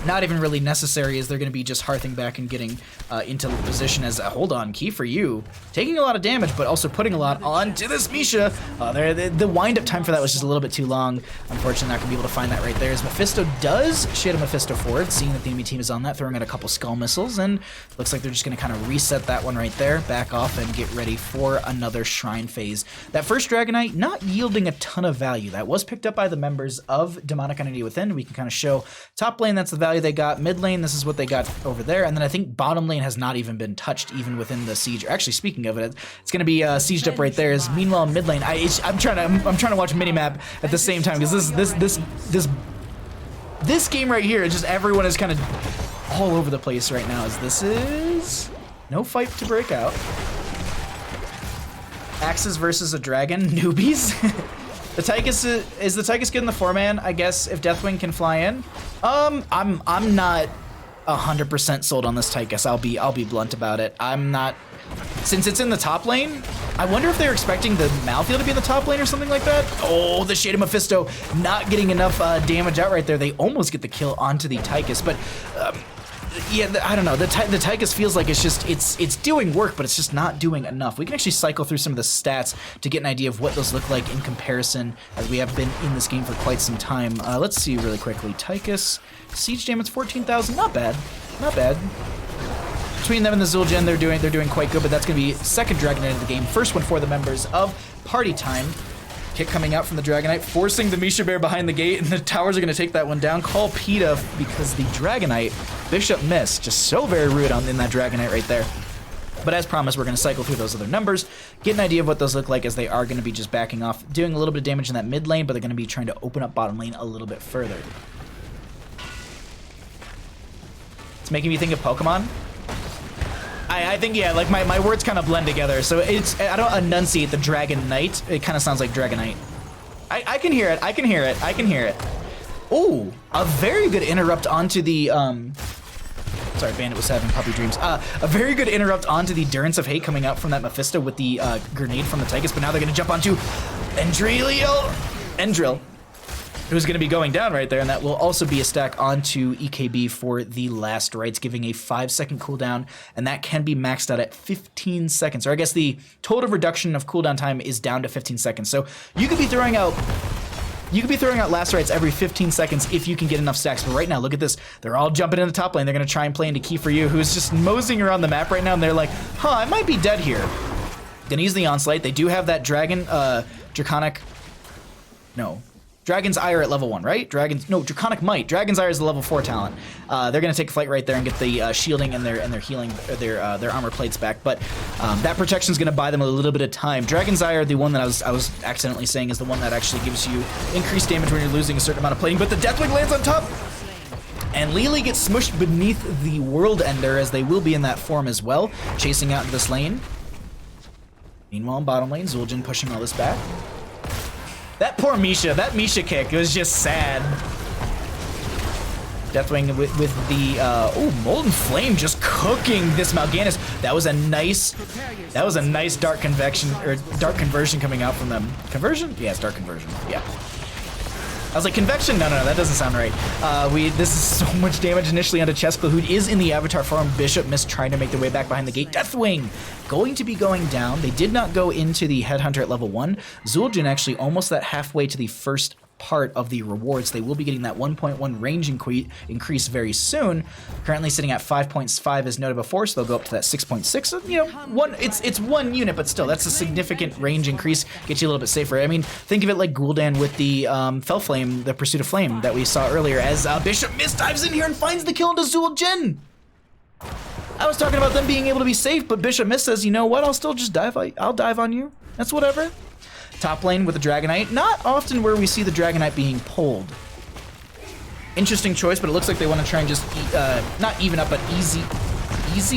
not even really necessary, as they're going to be just hearthing back and getting into position as hold on, Key for you, taking a lot of damage, but also putting a lot onto this Misha. The wind-up time for that was just a little bit too long. Unfortunately, not going to be able to find that right there, as Mephisto does Shade of Mephisto forward, seeing that the enemy team is on that, throwing out a couple Skull Missiles, and looks like they're just going to kind of reset that one right there, back off, and get ready for another Shrine phase. That first Dragonite not yielding a ton of value. That was picked up by the members of Demonic Entity Within. We can kind of show top lane, that's the value they got. Mid lane, this is what they got over there, and then I think bottom lane has not even been touched, even within the siege. Actually, speaking of it, it's going to be sieged up right there. As meanwhile, mid lane, I'm trying to watch minimap at the same time, because this game right here, just everyone is kind of all over the place right now. As this is no fight to break out. Axes versus a dragon, newbies. The Tychus is the Tychus good in the 4-man? I guess if Deathwing can fly in. I'm not 100% sold on this Tychus. I'll be blunt about it. I'm not, since it's in the top lane. I wonder if they're expecting the Malthael to be in the top lane or something like that. Oh, the Shade of Mephisto not getting enough damage out right there. They almost get the kill onto the Tychus, but yeah, I don't know. The Tychus feels like it's doing work, but it's just not doing enough. We can actually cycle through some of the stats to get an idea of what those look like in comparison, as we have been in this game for quite some time. Let's see really quickly. Tychus, siege damage 14,000. Not bad. Not bad. Between them and the Zul'jin, they're doing quite good, but that's going to be second Dragonite of the game. First one for the members of Party Time. Kick coming out from the Dragonite, forcing the Misha Bear behind the gate, and the towers are going to take that one down. Call PETA, because the Dragonite, Bishop missed. Just so very rude in that Dragonite right there. But as promised, we're going to cycle through those other numbers, get an idea of what those look like, as they are going to be just backing off, doing a little bit of damage in that mid lane, but they're going to be trying to open up bottom lane a little bit further. It's making me think of Pokemon. I think, yeah, like my words kind of blend together. So I don't enunciate the Dragon Knight. It kind of sounds like Dragonite. I can hear it. I can hear it. I can hear it. Ooh, a very good interrupt onto the, sorry, Bandit was having puppy dreams. A very good interrupt onto the Durance of Hate coming out from that Mephisto with the grenade from the Tychus, but now they're going to jump onto Endril, who's going to be going down right there, and that will also be a stack onto EKB for the last rites, giving a 5-second cooldown, and that can be maxed out at 15 seconds, or I guess the total reduction of cooldown time is down to 15 seconds. So you could be throwing out last rites every 15 seconds if you can get enough stacks. But right now, look at this. They're all jumping in the top lane. They're going to try and play into Key for You, who's just moseying around the map right now, and they're like, huh, I might be dead here. Gonna use the Onslaught. They do have that Dragon's Ire at level 1, right? Draconic Might. Dragon's Ire is the level 4 talent. They're gonna take flight right there and get the shielding and their healing, their armor plates back. But that protection is gonna buy them a little bit of time. Dragon's Ire, the one that I was accidentally saying, is the one that actually gives you increased damage when you're losing a certain amount of plating. But the Deathwing lands on top, and Lily gets smushed beneath the World Ender, as they will be in that form as well, chasing out into this lane. Meanwhile, in bottom lane, Zul'jin pushing all this back. That poor Misha, that Misha kick was just sad. Deathwing with the Molten Flame just cooking this Mal'Ganis. That was a nice dark conversion coming out from them. Conversion? Yeah, it's dark conversion. Yeah. I was like, convection? No, that doesn't sound right. This is so much damage initially onto Chesclo, who is in the avatar form. Bishop missed trying to make their way back behind the gate. Deathwing going to be going down. They did not go into the Headhunter at level 1. Zul'jin actually almost that halfway to the first part of the rewards. They will be getting that 1.1 range increase very soon. Currently sitting at 5.5 as noted before, so they'll go up to that 6.6. You know, it's one unit, but still, that's a significant range increase. Get you a little bit safer. I mean, think of it like Gul'dan with the Fel Flame, the Pursuit of Flame that we saw earlier, as Bishop misdives in here and finds the kill into Zul'jin. I was talking about them being able to be safe, but Bishop Miss says, you know what, I'll still just dive. I'll dive on you. That's whatever. Top lane with the Dragonite. Not often where we see the Dragonite being pulled. Interesting choice, but it looks like they want to try and just not even up, but easy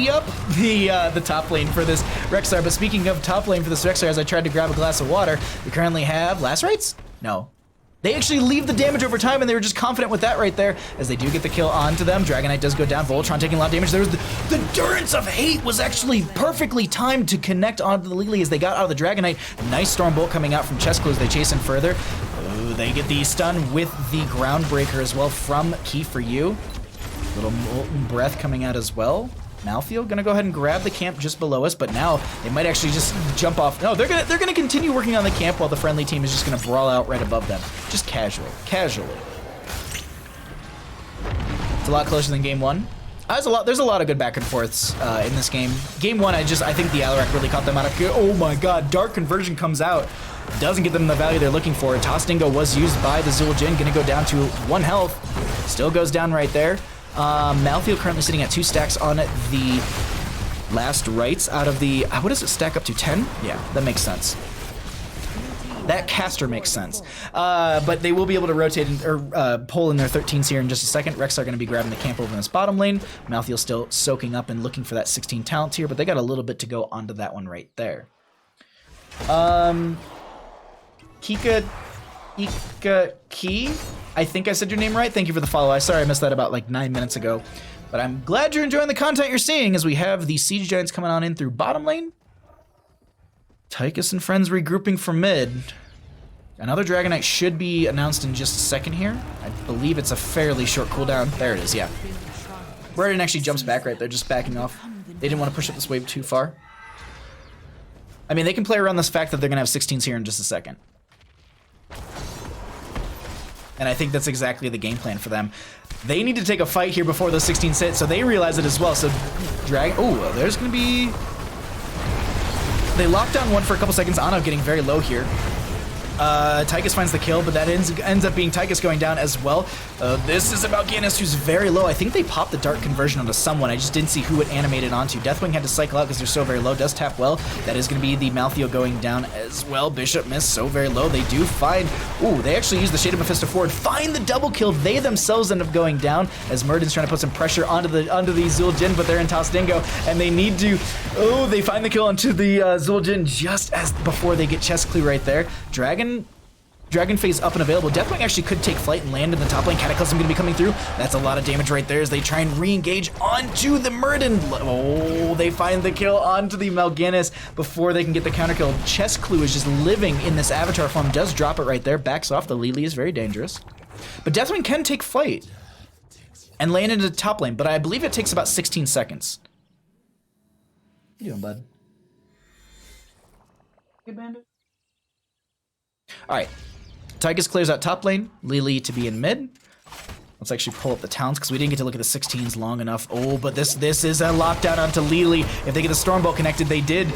up the top lane for this Rexar. But speaking of top lane for this Rexar, as I tried to grab a glass of water, we currently have Lacerates? No. They actually leave the damage over time, and they were just confident with that right there, as they do get the kill onto them. Dragonite does go down. Voltron taking a lot of damage. There was the Durance of Hate was actually perfectly timed to connect onto the Lily as they got out of the Dragonite. Nice Storm Bolt coming out from Chesclo as they chase in further. Ooh, they get the stun with the Groundbreaker as well from Key for You. Little Molten Breath coming out as well. Malthael gonna go ahead and grab the camp just below us, but now they might actually just jump off. No, they're gonna continue working on the camp while the friendly team is just gonna brawl out right above them, just casually. It's a lot closer than game 1. There's a lot of good back and forths in this game. Game 1, I think the Alarak really caught them out of gear. Oh my God, Dark Conversion comes out. Doesn't get them the value they're looking for. Toss Dingo was used by the Zul'jin, gonna go down to 1 health. Still goes down right there. Malthael currently sitting at 2 stacks on the last rights out of the, what does it stack up to, 10? Yeah, that makes sense. That caster makes sense. But they will be able to rotate or pull in their 13s here in just a second. Rexar are going to be grabbing the camp over in this bottom lane. Malthael still soaking up and looking for that 16 talents here, but they got a little bit to go onto that one right there. Key? I think I said your name right. Thank you for the follow. Sorry I missed that about like 9 minutes ago. But I'm glad you're enjoying the content you're seeing as we have the Siege Giants coming on in through bottom lane. Tychus and friends regrouping for mid. Another Dragonite should be announced in just a second here. I believe it's a fairly short cooldown. There it is, yeah. Redden actually jumps back right there, just backing off. They didn't want to push up this wave too far. I mean, they can play around this fact that they're going to have 16s here in just a second. And I think that's exactly the game plan for them. They need to take a fight here before those 16s hit, so they realize it as well. So there's going to be... They lock down one for a couple seconds. Ana getting very low here. Tychus finds the kill, but that ends up being Tychus going down as well. This is about Guinness, who's very low. I think they popped the Dark Conversion onto someone. I just didn't see who it animated onto. Deathwing had to cycle out because they're so very low. Does tap well. That is going to be the Maltheo going down as well. Bishop missed, so very low. They do find... Ooh, they actually use the Shade of Mephisto forward. Find the double kill. They themselves end up going down as Murden's trying to put some pressure onto the Zul'jin, but they're in Toss Dingo, and they need to... Oh, they find the kill onto the Zul'jin just as before they get chest clue right there. Dragon Phase up and available. Deathwing actually could take flight and land in the top lane. Cataclysm going to be coming through. That's a lot of damage right there as they try and re-engage onto the Murden. Oh, they find the kill onto the Mal'Ganis before they can get the counter kill. Chest Clue is just living in this avatar form. Does drop it right there. Backs off. The Lily is very dangerous. But Deathwing can take flight and land into the top lane, but I believe it takes about 16 seconds. What are you doing, bud? Hey, bandit. All right. Tychus clears out top lane, Lily to be in mid. Let's actually pull up the towns because we didn't get to look at the 16s long enough. Oh, but this is a lockdown onto Lily. If they get the Stormbolt connected, they did.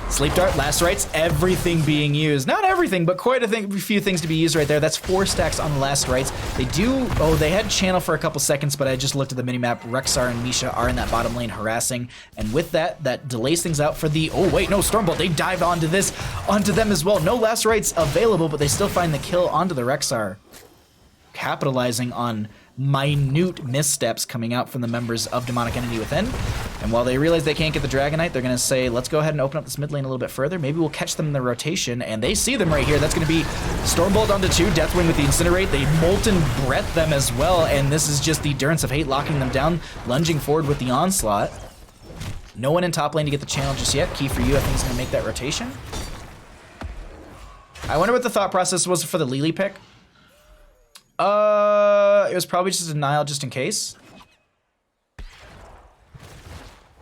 Sleep Dart, Last Rites, everything being used. Not everything, but quite a few things to be used right there. That's 4 stacks on the Last Rites. They do, they had Channel for a couple seconds, but I just looked at the minimap. Rexxar and Misha are in that bottom lane harassing. And with that delays things out for the, oh wait, no, Stormbolt. They dive onto them as well. No Last Rites available, but they still find the kill onto the Rexxar. Capitalizing on minute missteps coming out from the members of Demonic Entity Within. And while they realize they can't get the Dragonite, they're going to say, let's go ahead and open up this mid lane a little bit further. Maybe we'll catch them in the rotation, and they see them right here. That's going to be Stormbolt onto 2, Deathwing with the Incinerate. They Molten Breath them as well, and this is just the Durance of Hate locking them down, lunging forward with the Onslaught. No one in top lane to get the channel just yet. Key for you, I think, is going to make that rotation. I wonder what the thought process was for the Lily pick. It was probably just a denial just in case.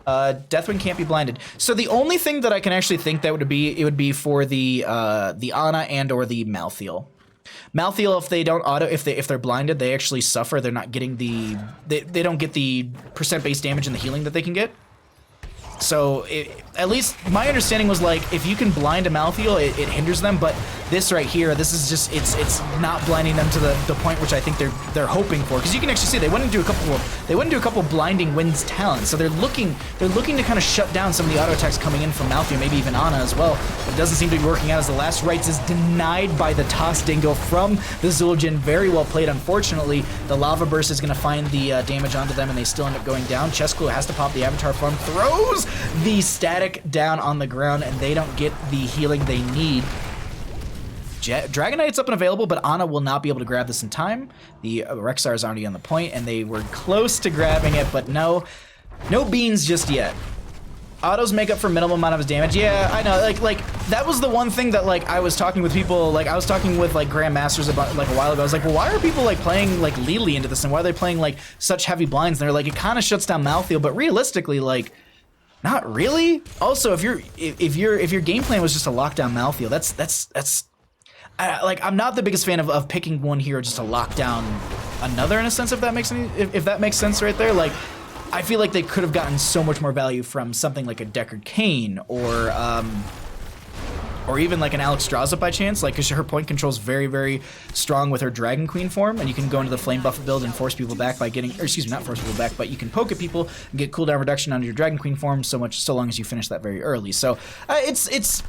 Deathwing can't be blinded. So the only thing that I can actually think that would be for the Ana and or the Malthael. Malthael, if they don't if they're blinded, they actually suffer. They're not getting they don't get the percent base damage and the healing that they can get. So at least my understanding was like if you can blind a Malthael, it hinders them. But this right here, this is just it's not blinding them to the point which I think they're hoping for. Because you can actually see they went into a couple blinding winds talents. So they're looking to kind of shut down some of the auto attacks coming in from Malthael, maybe even Ana as well. But it doesn't seem to be working out as the Last Rites is denied by the Toss Dingo from the Zul'jin. Very well played. Unfortunately, the Lava Burst is going to find the damage onto them, and they still end up going down. Chesclo has to pop the Avatar Form, throws the static down on the ground, and they don't get the healing they need. Dragonite's up and available, but Ana will not be able to grab this in time. The Rexxar is already on the point, and they were close to grabbing it, but no beans just yet. Autos make up for minimum amount of his damage. Yeah, I know. Like that was the one thing that like I was talking with people. Like I was talking with like Grandmasters about like a while ago. I was like, well, why are people like playing like Lily into this, and why are they playing like such heavy blinds? And they're like, it kind of shuts down Malthael, but realistically, like. Not really. Also, if your game plan was just to lock down Malthael, that's like I'm not the biggest fan of picking one hero just to lock down another in a sense. If that makes sense right there. Like I feel like they could have gotten so much more value from something like a Deckard Cain or even like an Alexstrasza by chance, like because her point control is very, very strong with her Dragon Queen form, and you can go into the Flame Buff build and force people back by getting, or excuse me, not force people back, but you can poke at people and get cooldown reduction on your Dragon Queen form so long as you finish that very early. So it's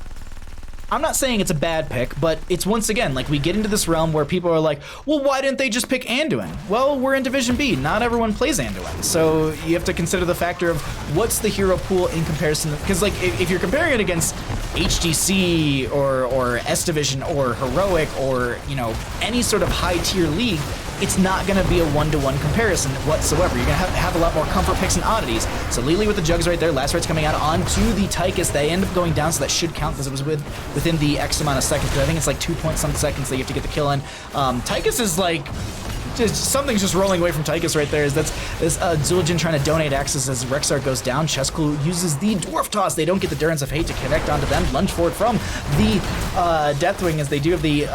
I'm not saying it's a bad pick, but it's once again, like we get into this realm where people are like, well, why didn't they just pick Anduin? Well, we're in Division B. Not everyone plays Anduin. So you have to consider the factor of what's the hero pool in comparison. Because like if you're comparing it against HGC or S Division or Heroic or, you know, any sort of high tier league, it's not going to be a one-to-one comparison whatsoever. You're going to have a lot more comfort picks and oddities. So Lily with the jugs right there. Last Rites coming out onto the Tychus. They end up going down, so that should count because it was within the X amount of seconds. Because I think it's like 2-point-some seconds that you have to get the kill in. Tychus is like... something's just rolling away from Tychus right there. That's Zul'jin trying to donate access as Rexxar goes down. Chesclo uses the Dwarf Toss. They don't get the Durance of Hate to connect onto them. Lunge forward from the Deathwing as they do have the...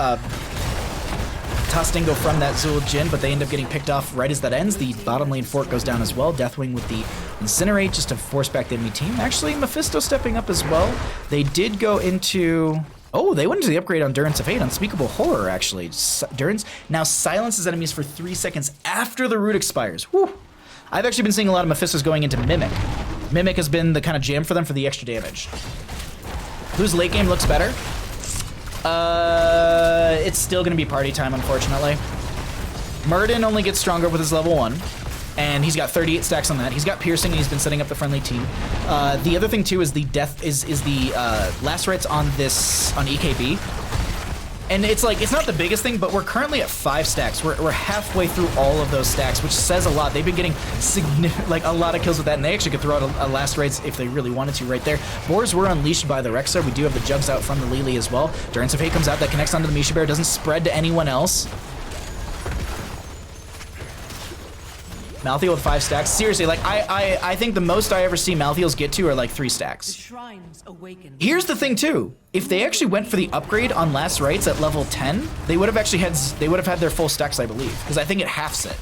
Toss Dingo from that Zul'jin, but they end up getting picked off right as that ends. The bottom lane fort goes down as well. Deathwing with the Incinerate just to force back the enemy team. Actually, Mephisto stepping up as well. They did go into... Oh, they went into the upgrade on Durance of Hate, Unspeakable Horror, actually. Durance now silences enemies for 3 seconds after the root expires. Whew. I've actually been seeing a lot of Mephistos going into Mimic. Mimic has been the kind of jam for them for the extra damage. Whose late game looks better? It's still going to be party time, unfortunately. Murden only gets stronger with his level 1. And he's got 38 stacks on that. He's got piercing, and he's been setting up the friendly team. The other thing too is the death is the last rites on EKB, and it's like it's not the biggest thing, but we're currently at 5 stacks. We're halfway through all of those stacks, which says a lot. They've been getting like a lot of kills with that, and they actually could throw out a last rites if they really wanted to right there. Boars were unleashed by the Rexar. We do have the jugs out from the Lily as well. Durance of Hate comes out, that connects onto the Misha Bear, doesn't spread to anyone else. Malthael with 5 stacks. Seriously, like I think the most I ever see Malthaels get to are like 3 stacks. Here's the thing too. If they actually went for the upgrade on last rites at level 10, they would have actually had their full stacks, I believe, because I think it halves it.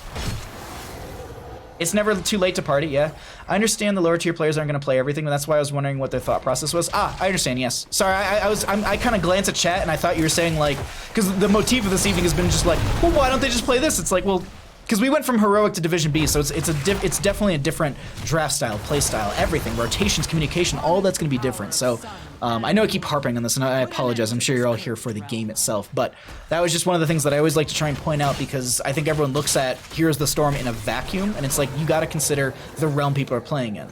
It's never too late to party, yeah. I understand the lower tier players aren't going to play everything, but that's why I was wondering what their thought process was. I understand, yes. Sorry, I kind of glanced at chat and I thought you were saying like, because the motif of this evening has been just like, well, why don't they just play this? It's like, well, because we went from heroic to Division B, so it's definitely a different draft style, play style, everything, rotations, communication, all that's going to be different. So I know I keep harping on this, and I apologize. I'm sure you're all here for the game itself, but that was just one of the things that I always like to try and point out, because I think everyone looks at Heroes of the Storm in a vacuum, and it's like you got to consider the realm people are playing in.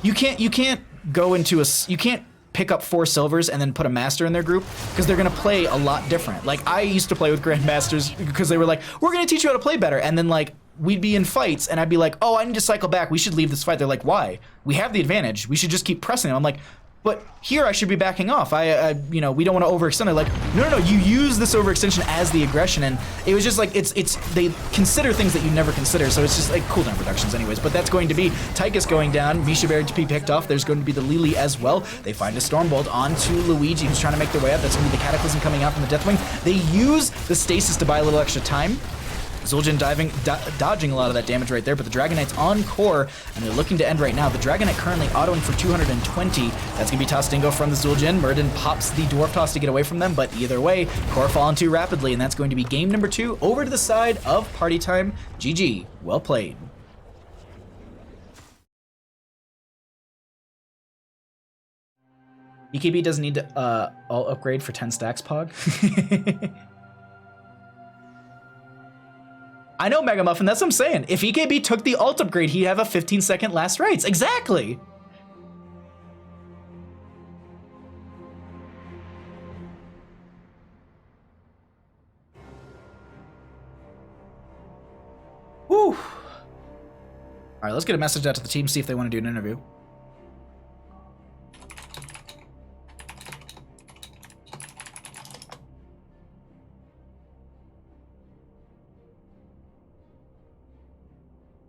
You can't go into you can't pick up 4 silvers and then put a master in their group, because they're gonna play a lot different. Like I used to play with grandmasters because they were like, we're gonna teach you how to play better, and then like we'd be in fights and I'd be like, oh, I need to cycle back, we should leave this fight. They're like, why? We have the advantage, we should just keep pressing them. I'm like, but here I should be backing off. You know, we don't want to overextend. They're like, no, you use this overextension as the aggression, and it was just like they consider things that you never consider. So it's just like cooldown reductions, anyways. But that's going to be Tychus going down, Misha Bear to be picked off. There's going to be the Lily as well. They find a Stormbolt onto Luigi, who's trying to make their way up. That's going to be the Cataclysm coming out from the Deathwing. They use the stasis to buy a little extra time. Zul'jin dodging a lot of that damage right there, but the Dragon Knight's on core, and they're looking to end right now. The Dragon Knight currently autoing for 220. That's going to be Toss Dingo from the Zul'jin. Murden pops the Dwarf Toss to get away from them, but either way, core falling too rapidly, and that's going to be game number 2 over to the side of Party Time. GG. Well played. EKB doesn't need to all upgrade for 10 stacks, Pog. I know, Mega Muffin, that's what I'm saying. If EKB took the alt upgrade, he'd have a 15-second last rites. Exactly! Whew. Alright, let's get a message out to the team, see if they want to do an interview.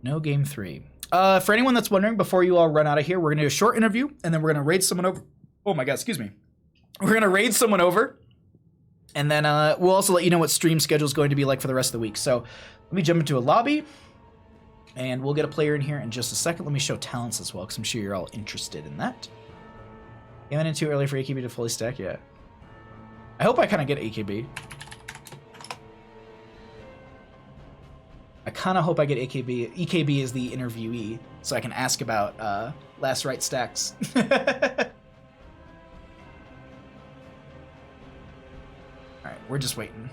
No game 3. For anyone that's wondering, before you all run out of here, we're gonna do a short interview, and then we're gonna raid someone over. Oh my god, excuse me. We're gonna raid someone over, and then we'll also let you know what stream schedule is going to be like for the rest of the week. So let me jump into a lobby, and we'll get a player in here in just a second. Let me show talents as well, because I'm sure you're all interested in that. Came in too early for AKB to fully stack, yeah. I hope I kind of get AKB. I kind of hope I get AKB. EKB is the interviewee, so I can ask about last right stacks. Alright, we're just waiting.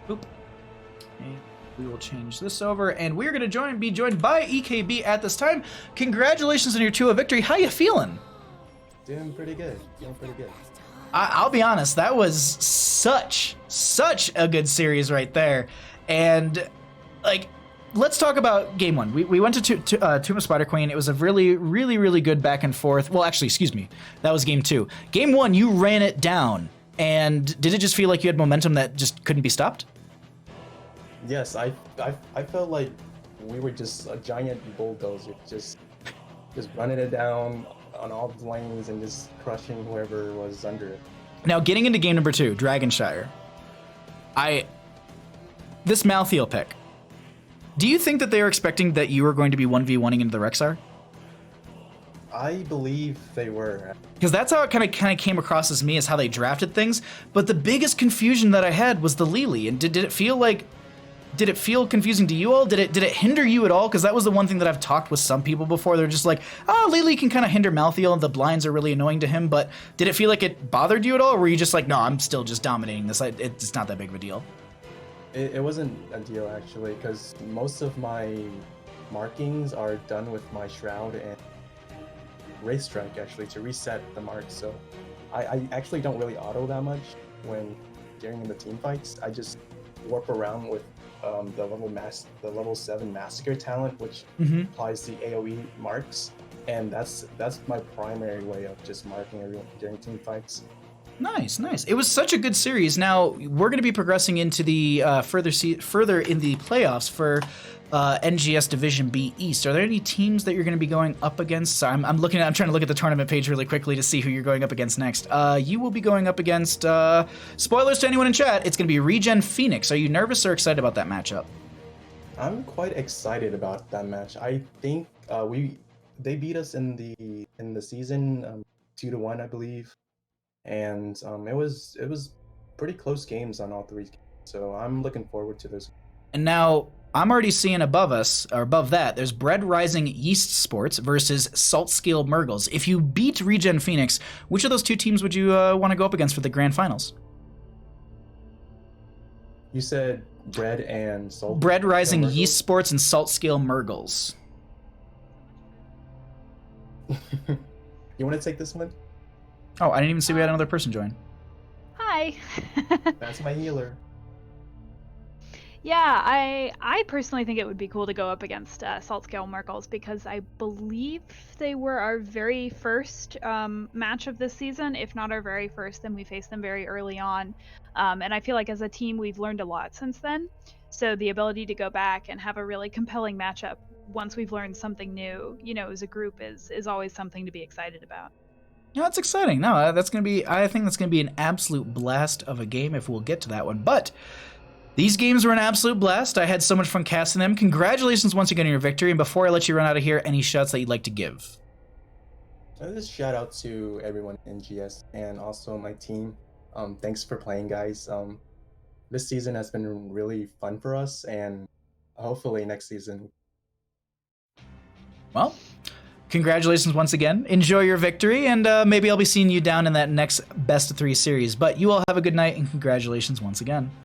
Oop. Okay, we will change this over, and we're going to be joined by EKB at this time. Congratulations on your 2-0 victory. How you feeling? Doing pretty good. I'll be honest, that was such a good series right there. And, like, let's talk about game 1. We went to Tomb of Spider Queen. It was a really good back and forth. Well, actually, excuse me. That was game 2. Game 1, you ran it down. And did it just feel like you had momentum that just couldn't be stopped? Yes, I felt like we were just a giant bulldozer, just running it down on all the lanes and just crushing whoever was under it. Now, getting into game number 2, Dragonshire. This Malthael pick. Do you think that they were expecting that you were going to be 1v1ing into the Rexar? I believe they were. Because that's how it kind of came across as me, is how they drafted things. But the biggest confusion that I had was the Lily. And did it feel confusing to you all? Did it hinder you at all? Because that was the one thing that I've talked with some people before. They're just like, oh, Lily can kind of hinder Malthael, and the blinds are really annoying to him. But did it feel like it bothered you at all? Or were you just like, no, I'm still just dominating this. It's not that big of a deal. It wasn't a deal actually, because most of my markings are done with my shroud and race strike actually to reset the mark. So I actually don't really auto that much when during the team fights. I just warp around with the level 7 massacre talent, which applies the AoE marks, and that's my primary way of just marking everyone during team fights. Nice. It was such a good series. Now we're going to be progressing into the further in the playoffs for NGS Division B East. Are there any teams that you're going to be going up against? So I'm trying to look at the tournament page really quickly to see who you're going up against next. You will be going up against, spoilers to anyone in chat, it's going to be Regen Phoenix. Are you nervous or excited about that matchup? I'm quite excited about that match. I think they beat us in the season 2-1, I believe, and it was pretty close games on all three. So I'm looking forward to this. And now I'm already seeing above us, or above that, there's Bread Rising Yeast Sports versus Salt Scale Murgles. If you beat Regen Phoenix, which of those two teams would you want to go up against for the grand finals? You said Bread and Salt. Bread Rising Yeast Sports and Salt Scale Murgles. You want to take this one? Oh, I didn't even see we had another person join. Hi. That's my healer. Yeah, I personally think it would be cool to go up against Salt Scale Murkles, because I believe they were our very first match of this season. If not our very first, then we faced them very early on. And I feel like as a team, we've learned a lot since then. So the ability to go back and have a really compelling matchup once we've learned something new, as a group is always something to be excited about. No, that's exciting. No, I think that's going to be an absolute blast of a game if we'll get to that one. But these games were an absolute blast. I had so much fun casting them. Congratulations once again on your victory. And before I let you run out of here, any shouts that you'd like to give? Just shout out to everyone in GS and also my team. Thanks for playing, guys. This season has been really fun for us, and hopefully next season. Well, congratulations once again. Enjoy your victory, and maybe I'll be seeing you down in that next best of 3 series. But you all have a good night, and congratulations once again.